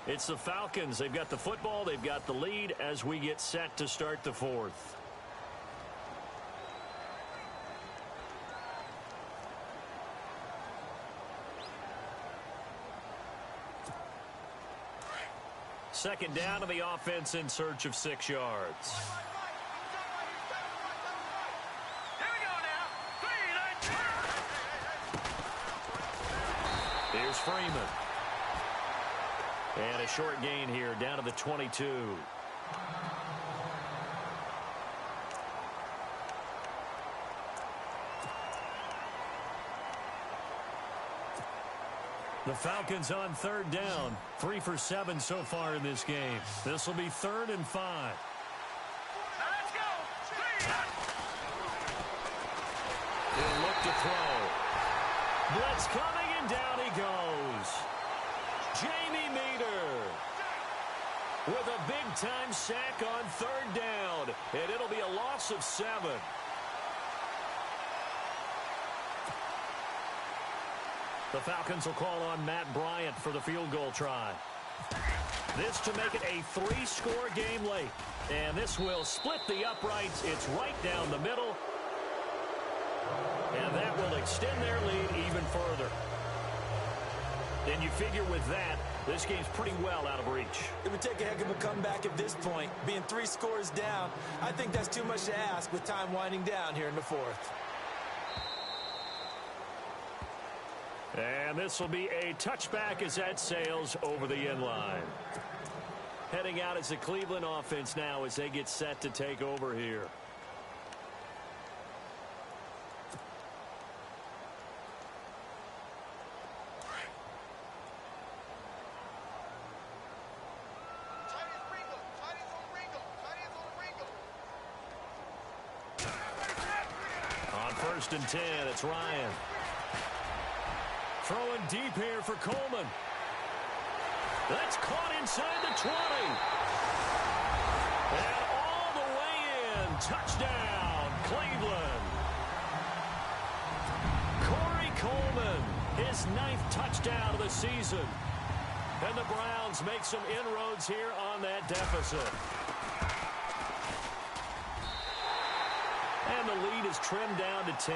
It's the Falcons. They've got the football. They've got the lead as we get set to start the fourth. Second down to the offense in search of 6 yards. Here's Freeman. And a short gain here down to the 22. The Falcons on third down. 3 for 7 so far in this game. This will be 3rd and 5. Let's go. He'll look to throw. Blitz coming, and down he goes. Jamie Meter with a big-time sack on third down, and it'll be a loss of 7. The Falcons will call on Matt Bryant for the field goal try. This to make it a 3-score game late, and this will split the uprights. It's right down the middle, and that will extend their lead even further. And you figure with that, this game's pretty well out of reach. It would take a heck of a comeback at this point. Being 3 scores down, I think that's too much to ask with time winding down here in the fourth. And this will be a touchback as that sails over the end line. Heading out as the Cleveland offense now as they get set to take over here. On 1st and 10, it's Ryan. Throwing deep here for Coleman. That's caught inside the 20. And all the way in. Touchdown, Cleveland. Corey Coleman, his 9th touchdown of the season. And the Browns make some inroads here on that deficit. And the lead is trimmed down to 10.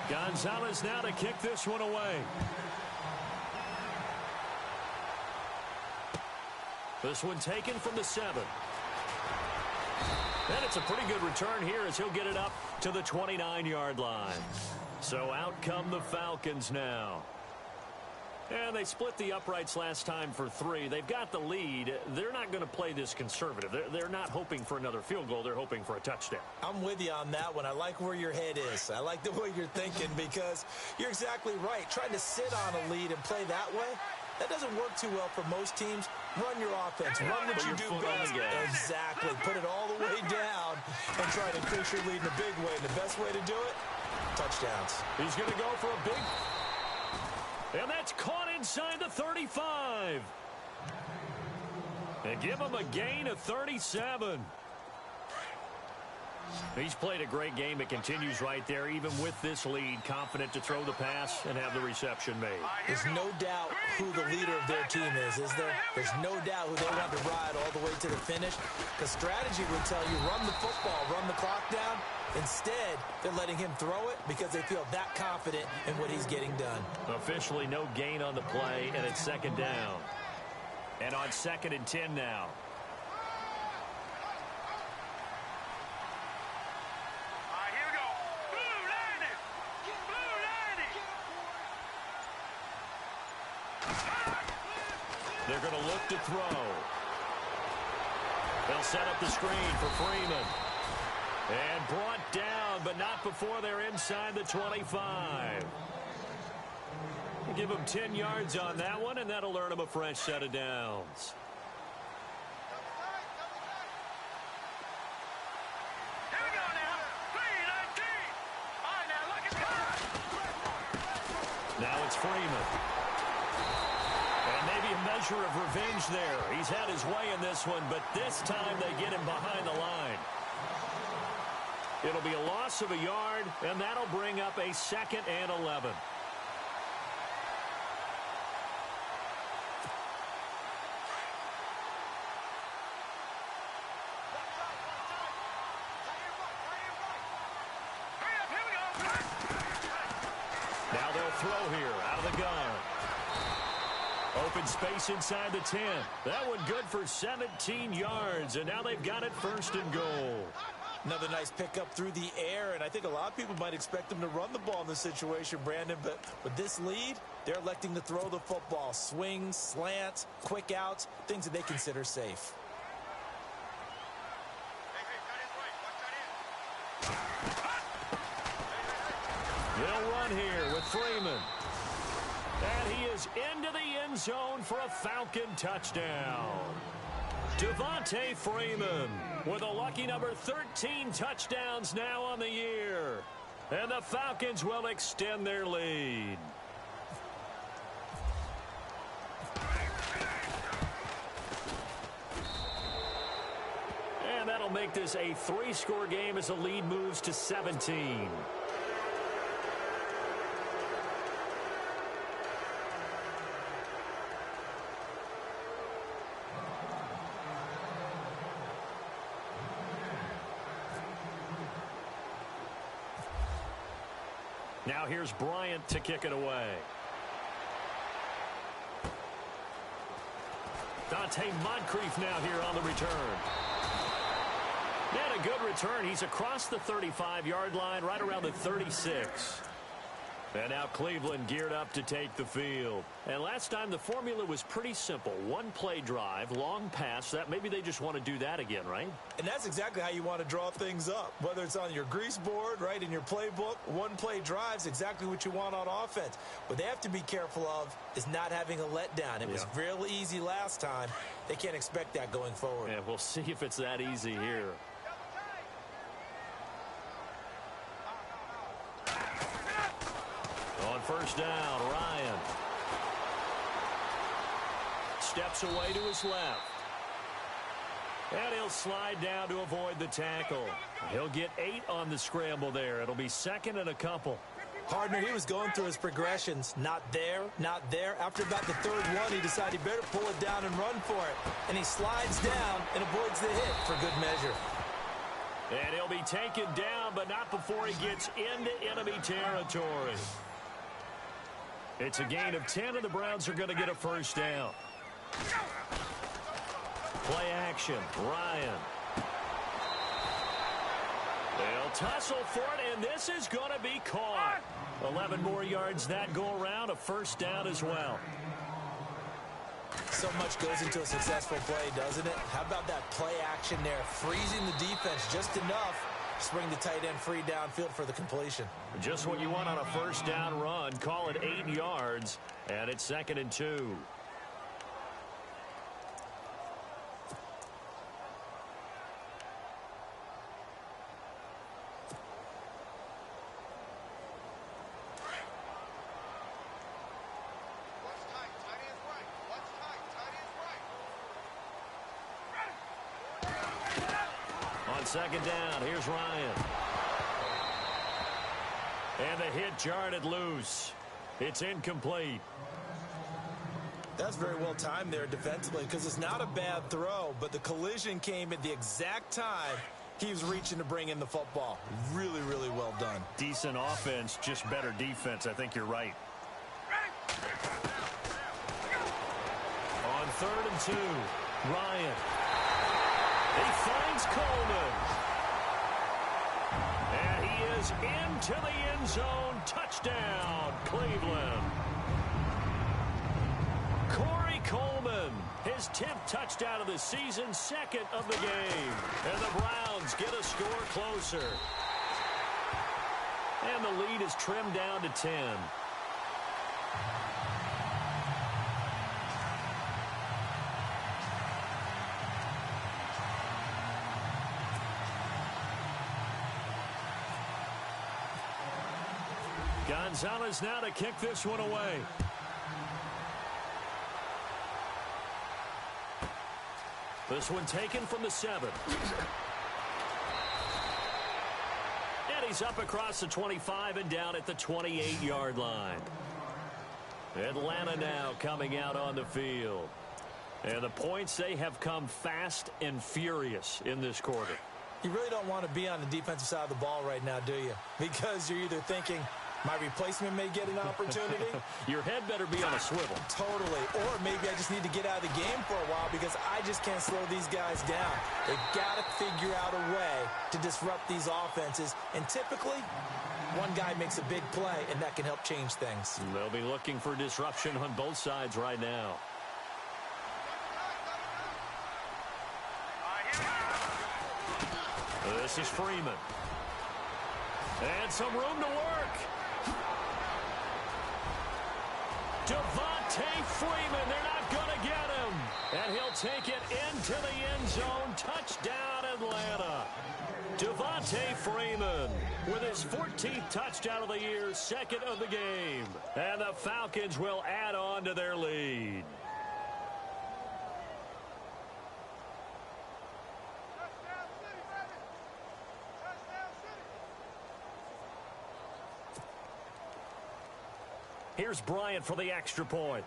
Gonzalez now to kick this one away. This one taken from the 7. And it's a pretty good return here as he'll get it up to the 29-yard line. So out come the Falcons now. And they split the uprights last time for 3. They've got the lead. They're not going to play this conservative. They're not hoping for another field goal. They're hoping for a touchdown. I'm with you on that one. I like where your head is. I like the way you're thinking because you're exactly right. Trying to sit on a lead and play that way, that doesn't work too well for most teams. Run your offense. Run what you do best. Exactly. Put it all the way down and try to increase your lead in a big way. And the best way to do it, touchdowns. He's going to go for a big... And that's caught inside the 35. And give him a gain of 37. He's played a great game. It continues right there, even with this lead. Confident to throw the pass and have the reception made. There's no doubt who the leader of their team is there? There's no doubt who they want to ride all the way to the finish. Because strategy would tell you, run the football, run the clock down. Instead, they're letting him throw it because they feel that confident in what he's getting done. Officially no gain on the play, and it's second down. And on 2nd and 10 now. All right, here we go. Blue Lightning! Blue Lightning! They're going to look to throw. They'll set up the screen for Freeman. And brought down, but not before they're inside the 25. Give them 10 yards on that one, and that'll earn them a fresh set of downs. Here we go now. 3-19. All right, now look at that. Now it's Freeman. And maybe a measure of revenge there. He's had his way in this one, but this time they get him behind the line. It'll be a loss of a yard, and that'll bring up a 2nd and 11. Now they'll throw here out of the gun. Open space inside the 10. That one good for 17 yards, and now they've got it 1st and goal. Another nice pickup through the air, and I think a lot of people might expect them to run the ball in this situation, Brandon, but with this lead, they're electing to throw the football. Swings, slants, quick outs, things that they consider safe. They'll run here with Freeman. And he is into the end zone for a Falcon touchdown. Devontae Freeman with a lucky number 13 touchdowns now on the year. And the Falcons will extend their lead. And that'll make this a 3-score game as the lead moves to 17. Now here's Bryant to kick it away. Dante Moncrief now here on the return. And a good return. He's across the 35-yard line, right around the 36. And now Cleveland geared up to take the field. And last time the formula was pretty simple. 1-play drive, long pass. That maybe they just want to do that again, right? And that's exactly how you want to draw things up. Whether it's on your grease board, right, in your playbook, 1-play drive's exactly what you want on offense. What they have to be careful of is not having a letdown. It was real easy last time. They can't expect that going forward. Yeah, we'll see if it's that easy here. On 1st down, Ryan steps away to his left. And he'll slide down to avoid the tackle. He'll get 8 on the scramble there. It'll be 2nd and a couple. Partner, he was going through his progressions. Not there, not there. After about the 3rd one, he decided he better pull it down and run for it. And he slides down and avoids the hit for good measure. And he'll be taken down, but not before he gets into enemy territory. It's a gain of 10, and the Browns are going to get a 1st down. Play action, Ryan. tussle for it, and this is going to be caught. 11 more yards that go around, a first down as well. So much goes into a successful play, doesn't it? How about that play action there? Freezing the defense just enough to bring the tight end free downfield for the completion. Just what you want on a first down run. Call it 8 yards, and it's 2nd and 2. Second down, here's Ryan. And the hit jarred it loose. It's incomplete. That's very well timed there defensively because it's not a bad throw, but the collision came at the exact time he was reaching to bring in the football. Really, really well done. Decent offense, just better defense. I think you're right. On 3rd and 2, Ryan. He finds Coleman. And he is into the end zone. Touchdown, Cleveland. Corey Coleman, his 10th touchdown of the season, 2nd of the game. And the Browns get a score closer. And the lead is trimmed down to 10. Gonzalez now to kick this one away. This one taken from the 7. And he's up across the 25 and down at the 28-yard line. Atlanta now coming out on the field. And the points, they have come fast and furious in this quarter. You really don't want to be on the defensive side of the ball right now, do you? Because you're either thinking, my replacement may get an opportunity. Your head better be on a swivel. Totally. Or maybe I just need to get out of the game for a while because I just can't slow these guys down. They've got to figure out a way to disrupt these offenses. And typically, one guy makes a big play, and that can help change things. They'll be looking for disruption on both sides right now. This is Freeman. And some room to work. Devontae Freeman, they're not going to get him. And he'll take it into the end zone. Touchdown, Atlanta. Devontae Freeman with his 14th touchdown of the year, 2nd of the game. And the Falcons will add on to their lead. Here's Bryant for the extra point.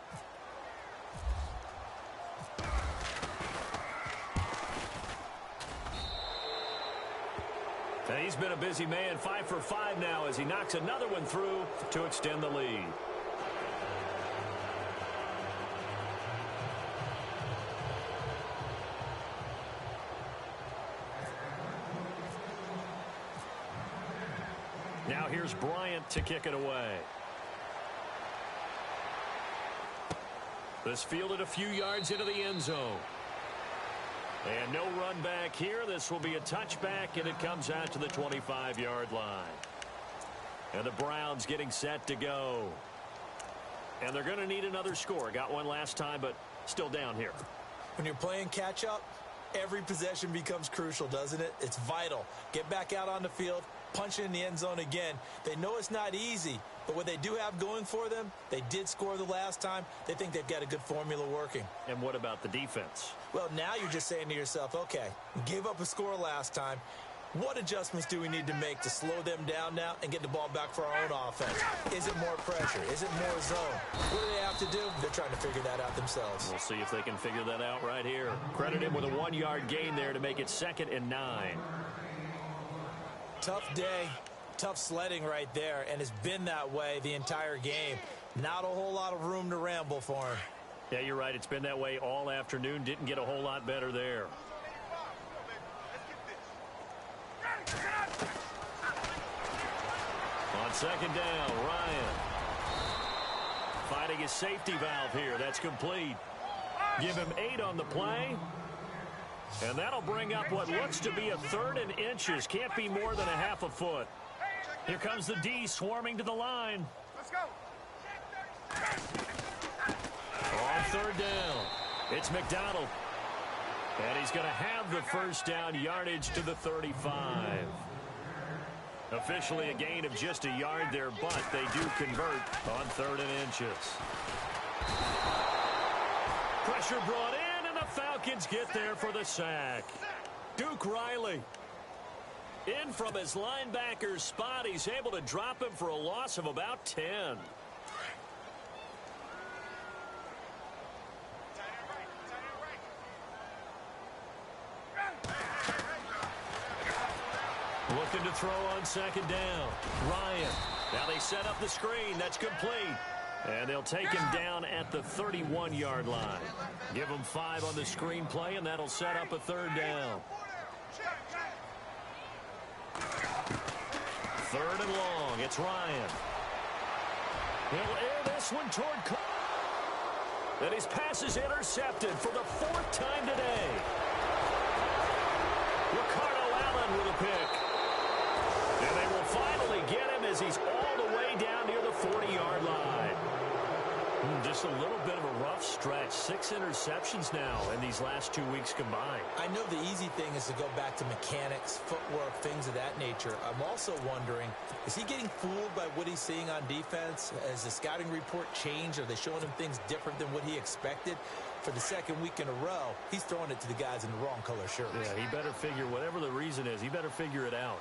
And he's been a busy man, 5 for 5 now as he knocks another one through to extend the lead. Now here's Bryant to kick it away. This fielded a few yards into the end zone. And no run back here. This will be a touchback, and it comes out to the 25-yard line. And the Browns getting set to go. And they're going to need another score. Got one last time, but still down here. When you're playing catch-up, every possession becomes crucial, doesn't it? It's vital. Get back out on the field, punch it in the end zone again. They know it's not easy, but what they do have going for them, they did score the last time. They think they've got a good formula working. And what about the defense? Well, now you're just saying to yourself, okay, we gave up a score last time. What adjustments do we need to make to slow them down now and get the ball back for our own offense? Is it more pressure? Is it more zone? What do they have to do? They're trying to figure that out themselves. We'll see if they can figure that out right here. Credit him with a 1-yard gain there to make it 2nd and 9. Tough day, tough sledding right there, and it's been that way the entire game. Not a whole lot of room to ramble for him. Yeah, you're right. It's been that way all afternoon. Didn't get a whole lot better there. On second down, Ryan. Finding his safety valve here. That's complete. Give him 8 on the play. And that'll bring up what looks to be a 3rd and inches. Can't be more than a half a foot. Here comes the D swarming to the line. Let's go. On 3rd down, it's McDonald. And he's going to have the first down, yardage to the 35. Officially a gain of just a yard there, but they do convert on 3rd and inches. Pressure brought in, and the Falcons get there for the sack. Duke Riley. In from his linebacker's spot, he's able to drop him for a loss of about 10. Looking to throw on second down. Ryan. Now they set up the screen. That's complete. And they'll take him down at the 31-yard line. Give him 5 on the screen play, and that'll set up a 3rd down. 3rd and long. It's Ryan. He'll air this one toward... And his pass is intercepted for the 4th time today. Ricardo Allen with a pick. And they will finally get him as he's all the way down near the 40-yard line. Just a little bit of a rough stretch. 6 interceptions now in these last 2 weeks combined. I know the easy thing is to go back to mechanics, footwork, things of that nature. I'm also wondering, is he getting fooled by what he's seeing on defense? Has the scouting report changed? Are they showing him things different than what he expected? For the 2nd week in a row, he's throwing it to the guys in the wrong color shirts. Yeah, he better figure, whatever the reason is, he better figure it out.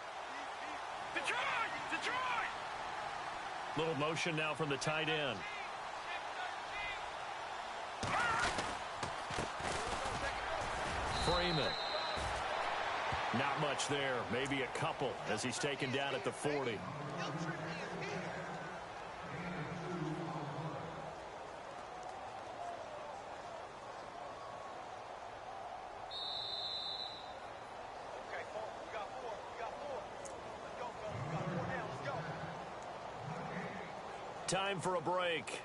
Detroit! Detroit! Little motion now from the tight end. Freeman. Not much there. Maybe a couple as he's taken down at the 40. Time for a break.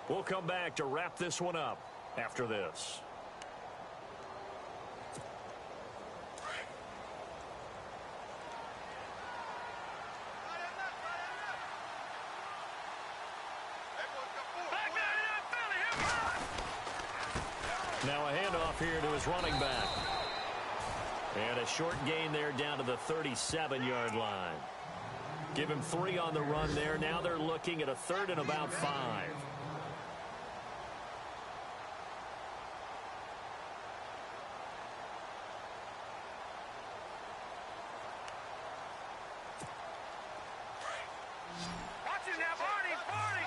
We'll come back to wrap this one up after this. Now a handoff here to his running back. And a short gain there down to the 37-yard line. Give him 3 on the run there. Now they're looking at a 3rd and about 5. Watch it now, Barney! Barney!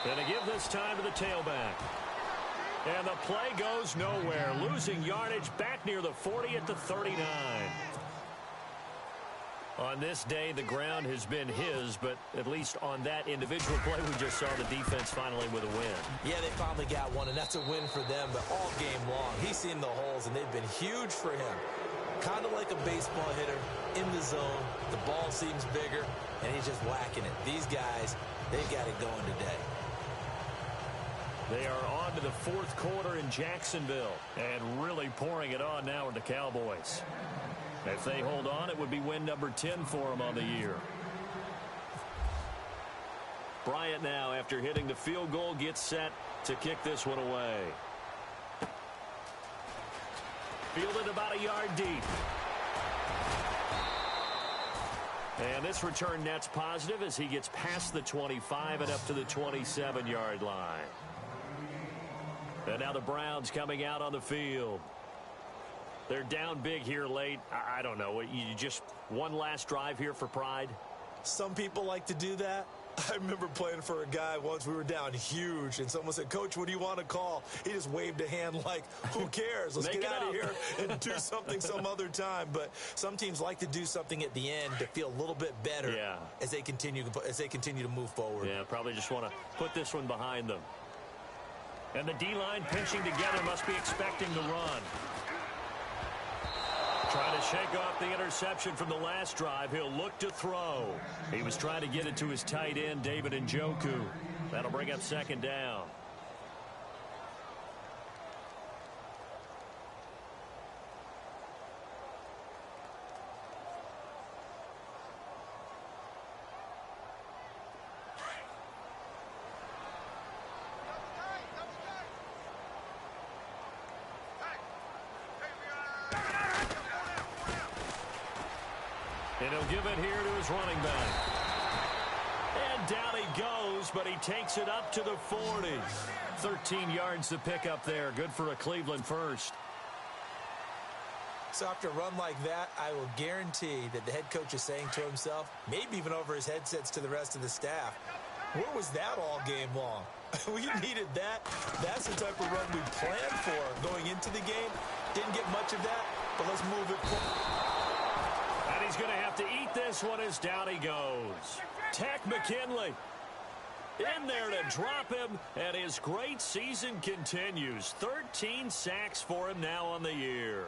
And to give this time to the tailback. And the play goes nowhere. Losing yardage back near the 40 at the 39. On this day, the ground has been his, but at least on that individual play, we just saw the defense finally with a win. Yeah, they finally got one, and that's a win for them, but all game long, he's seen the holes, and they've been huge for him. Kind of like a baseball hitter in the zone. The ball seems bigger, and he's just whacking it. These guys, they've got it going today. They are on to the 4th quarter in Jacksonville and really pouring it on now with the Cowboys. If they hold on, it would be win number 10 for them on the year. Bryant now, after hitting the field goal, gets set to kick this one away. Fielded about a yard deep. And this return net's positive as he gets past the 25 and up to the 27-yard line. And now the Browns coming out on the field. They're down big here late. I don't know. You just one last drive here for pride? Some people like to do that. I remember playing for a guy once. We were down huge, and someone said, "Coach, what do you want to call?" He just waved a hand like, who cares? Let's get out of here and do something some other time. But some teams like to do something at the end to feel a little bit better as they continue to move forward. Yeah, probably just want to put this one behind them. And the D-line pinching together, must be expecting the run. Trying to shake off the interception from the last drive. He'll look to throw. He was trying to get it to his tight end, David Njoku. That'll bring up second down. And he'll give it here to his running back. And down he goes, but he takes it up to the 40. 13 yards to pick up there. Good for a Cleveland first. So after a run like that, I will guarantee that the head coach is saying to himself, maybe even over his headsets to the rest of the staff, where was that all game long? We needed that. That's the type of run we planned for going into the game. Didn't get much of that, but let's move it forward. And he's going to have to eat this one as down he goes. Tech McKinley in there to drop him, and his great season continues. 13 sacks for him now on the year.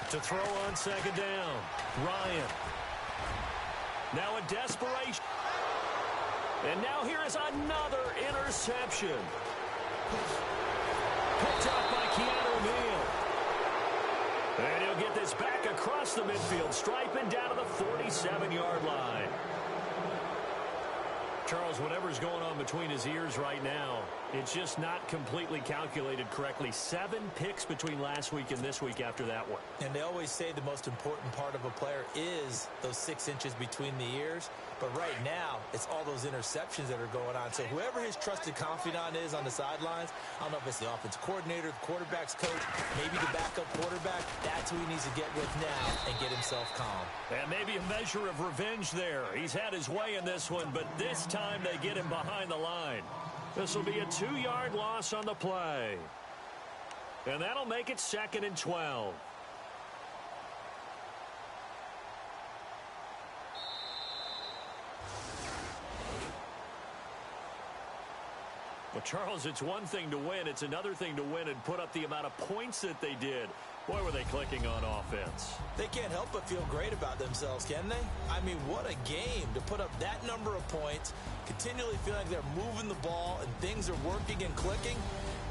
To throw on second down, Ryan. Now a desperation. And now here is another interception. Picked up by Keanu Neal. And he'll get this back across the midfield stripe and down to the 47-yard line. Charles, whatever's going on between his ears right now, it's just not completely calculated correctly. 7 picks between last week and this week after that one. And they always say the most important part of a player is those 6 inches between the ears. But right now, it's all those interceptions that are going on. So whoever his trusted confidant is on the sidelines, I don't know if it's the offensive coordinator, the quarterback's coach, maybe the backup quarterback, that's who he needs to get with now and get himself calm. And maybe a measure of revenge there. He's had his way in this one, but this time they get him behind the line. This will be a 2-yard loss on the play. And that'll make it 2nd and 12. Well, Charles, it's one thing to win. It's another thing to win and put up the amount of points that they did. Boy, were they clicking on offense. They can't help but feel great about themselves, can they? I mean, what a game to put up that number of points, continually feel like they're moving the ball and things are working and clicking.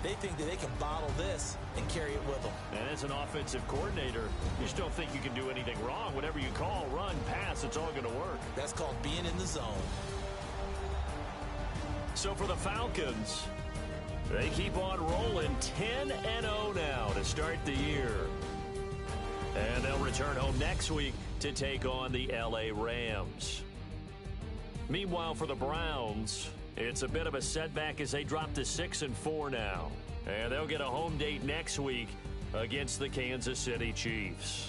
They think that they can bottle this and carry it with them. And as an offensive coordinator, you just don't think you can do anything wrong. Whatever you call, run, pass, it's all going to work. That's called being in the zone. So for the Falcons, they keep on rolling 10-0 now to start the year. And they'll return home next week to take on the LA Rams. Meanwhile, for the Browns, it's a bit of a setback as they drop to 6-4 now. And they'll get a home date next week against the Kansas City Chiefs.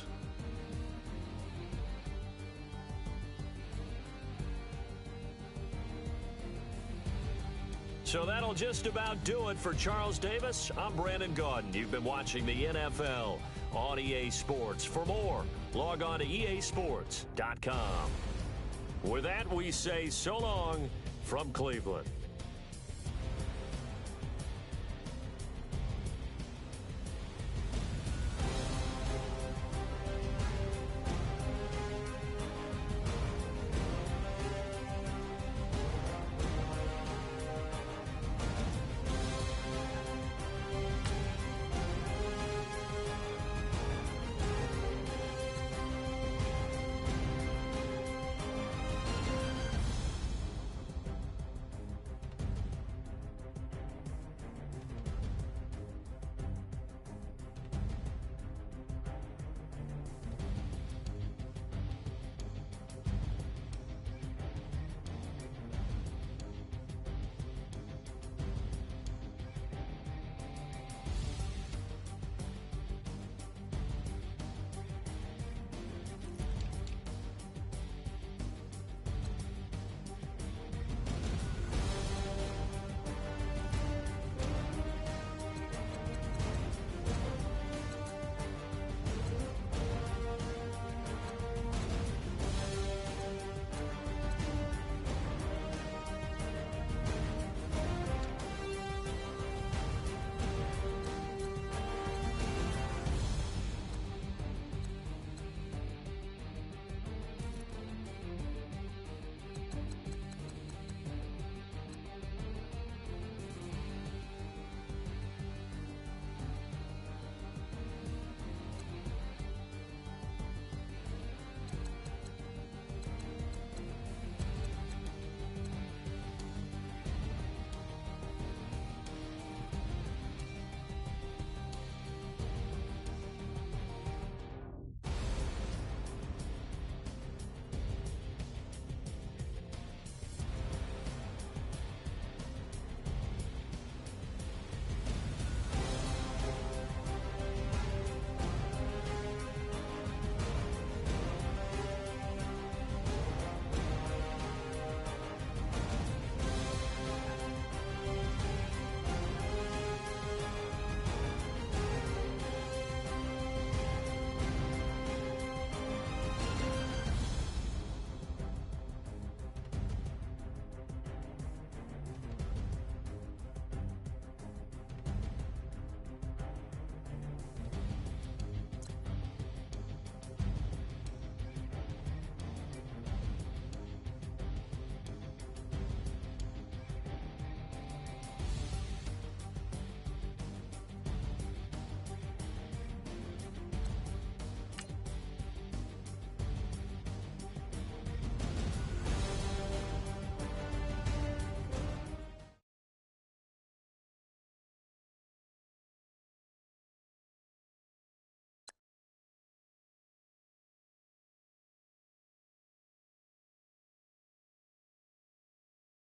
So that'll just about do it for Charles Davis. I'm Brandon Gaudin. You've been watching the NFL on EA Sports. For more, log on to easports.com. With that, we say so long from Cleveland.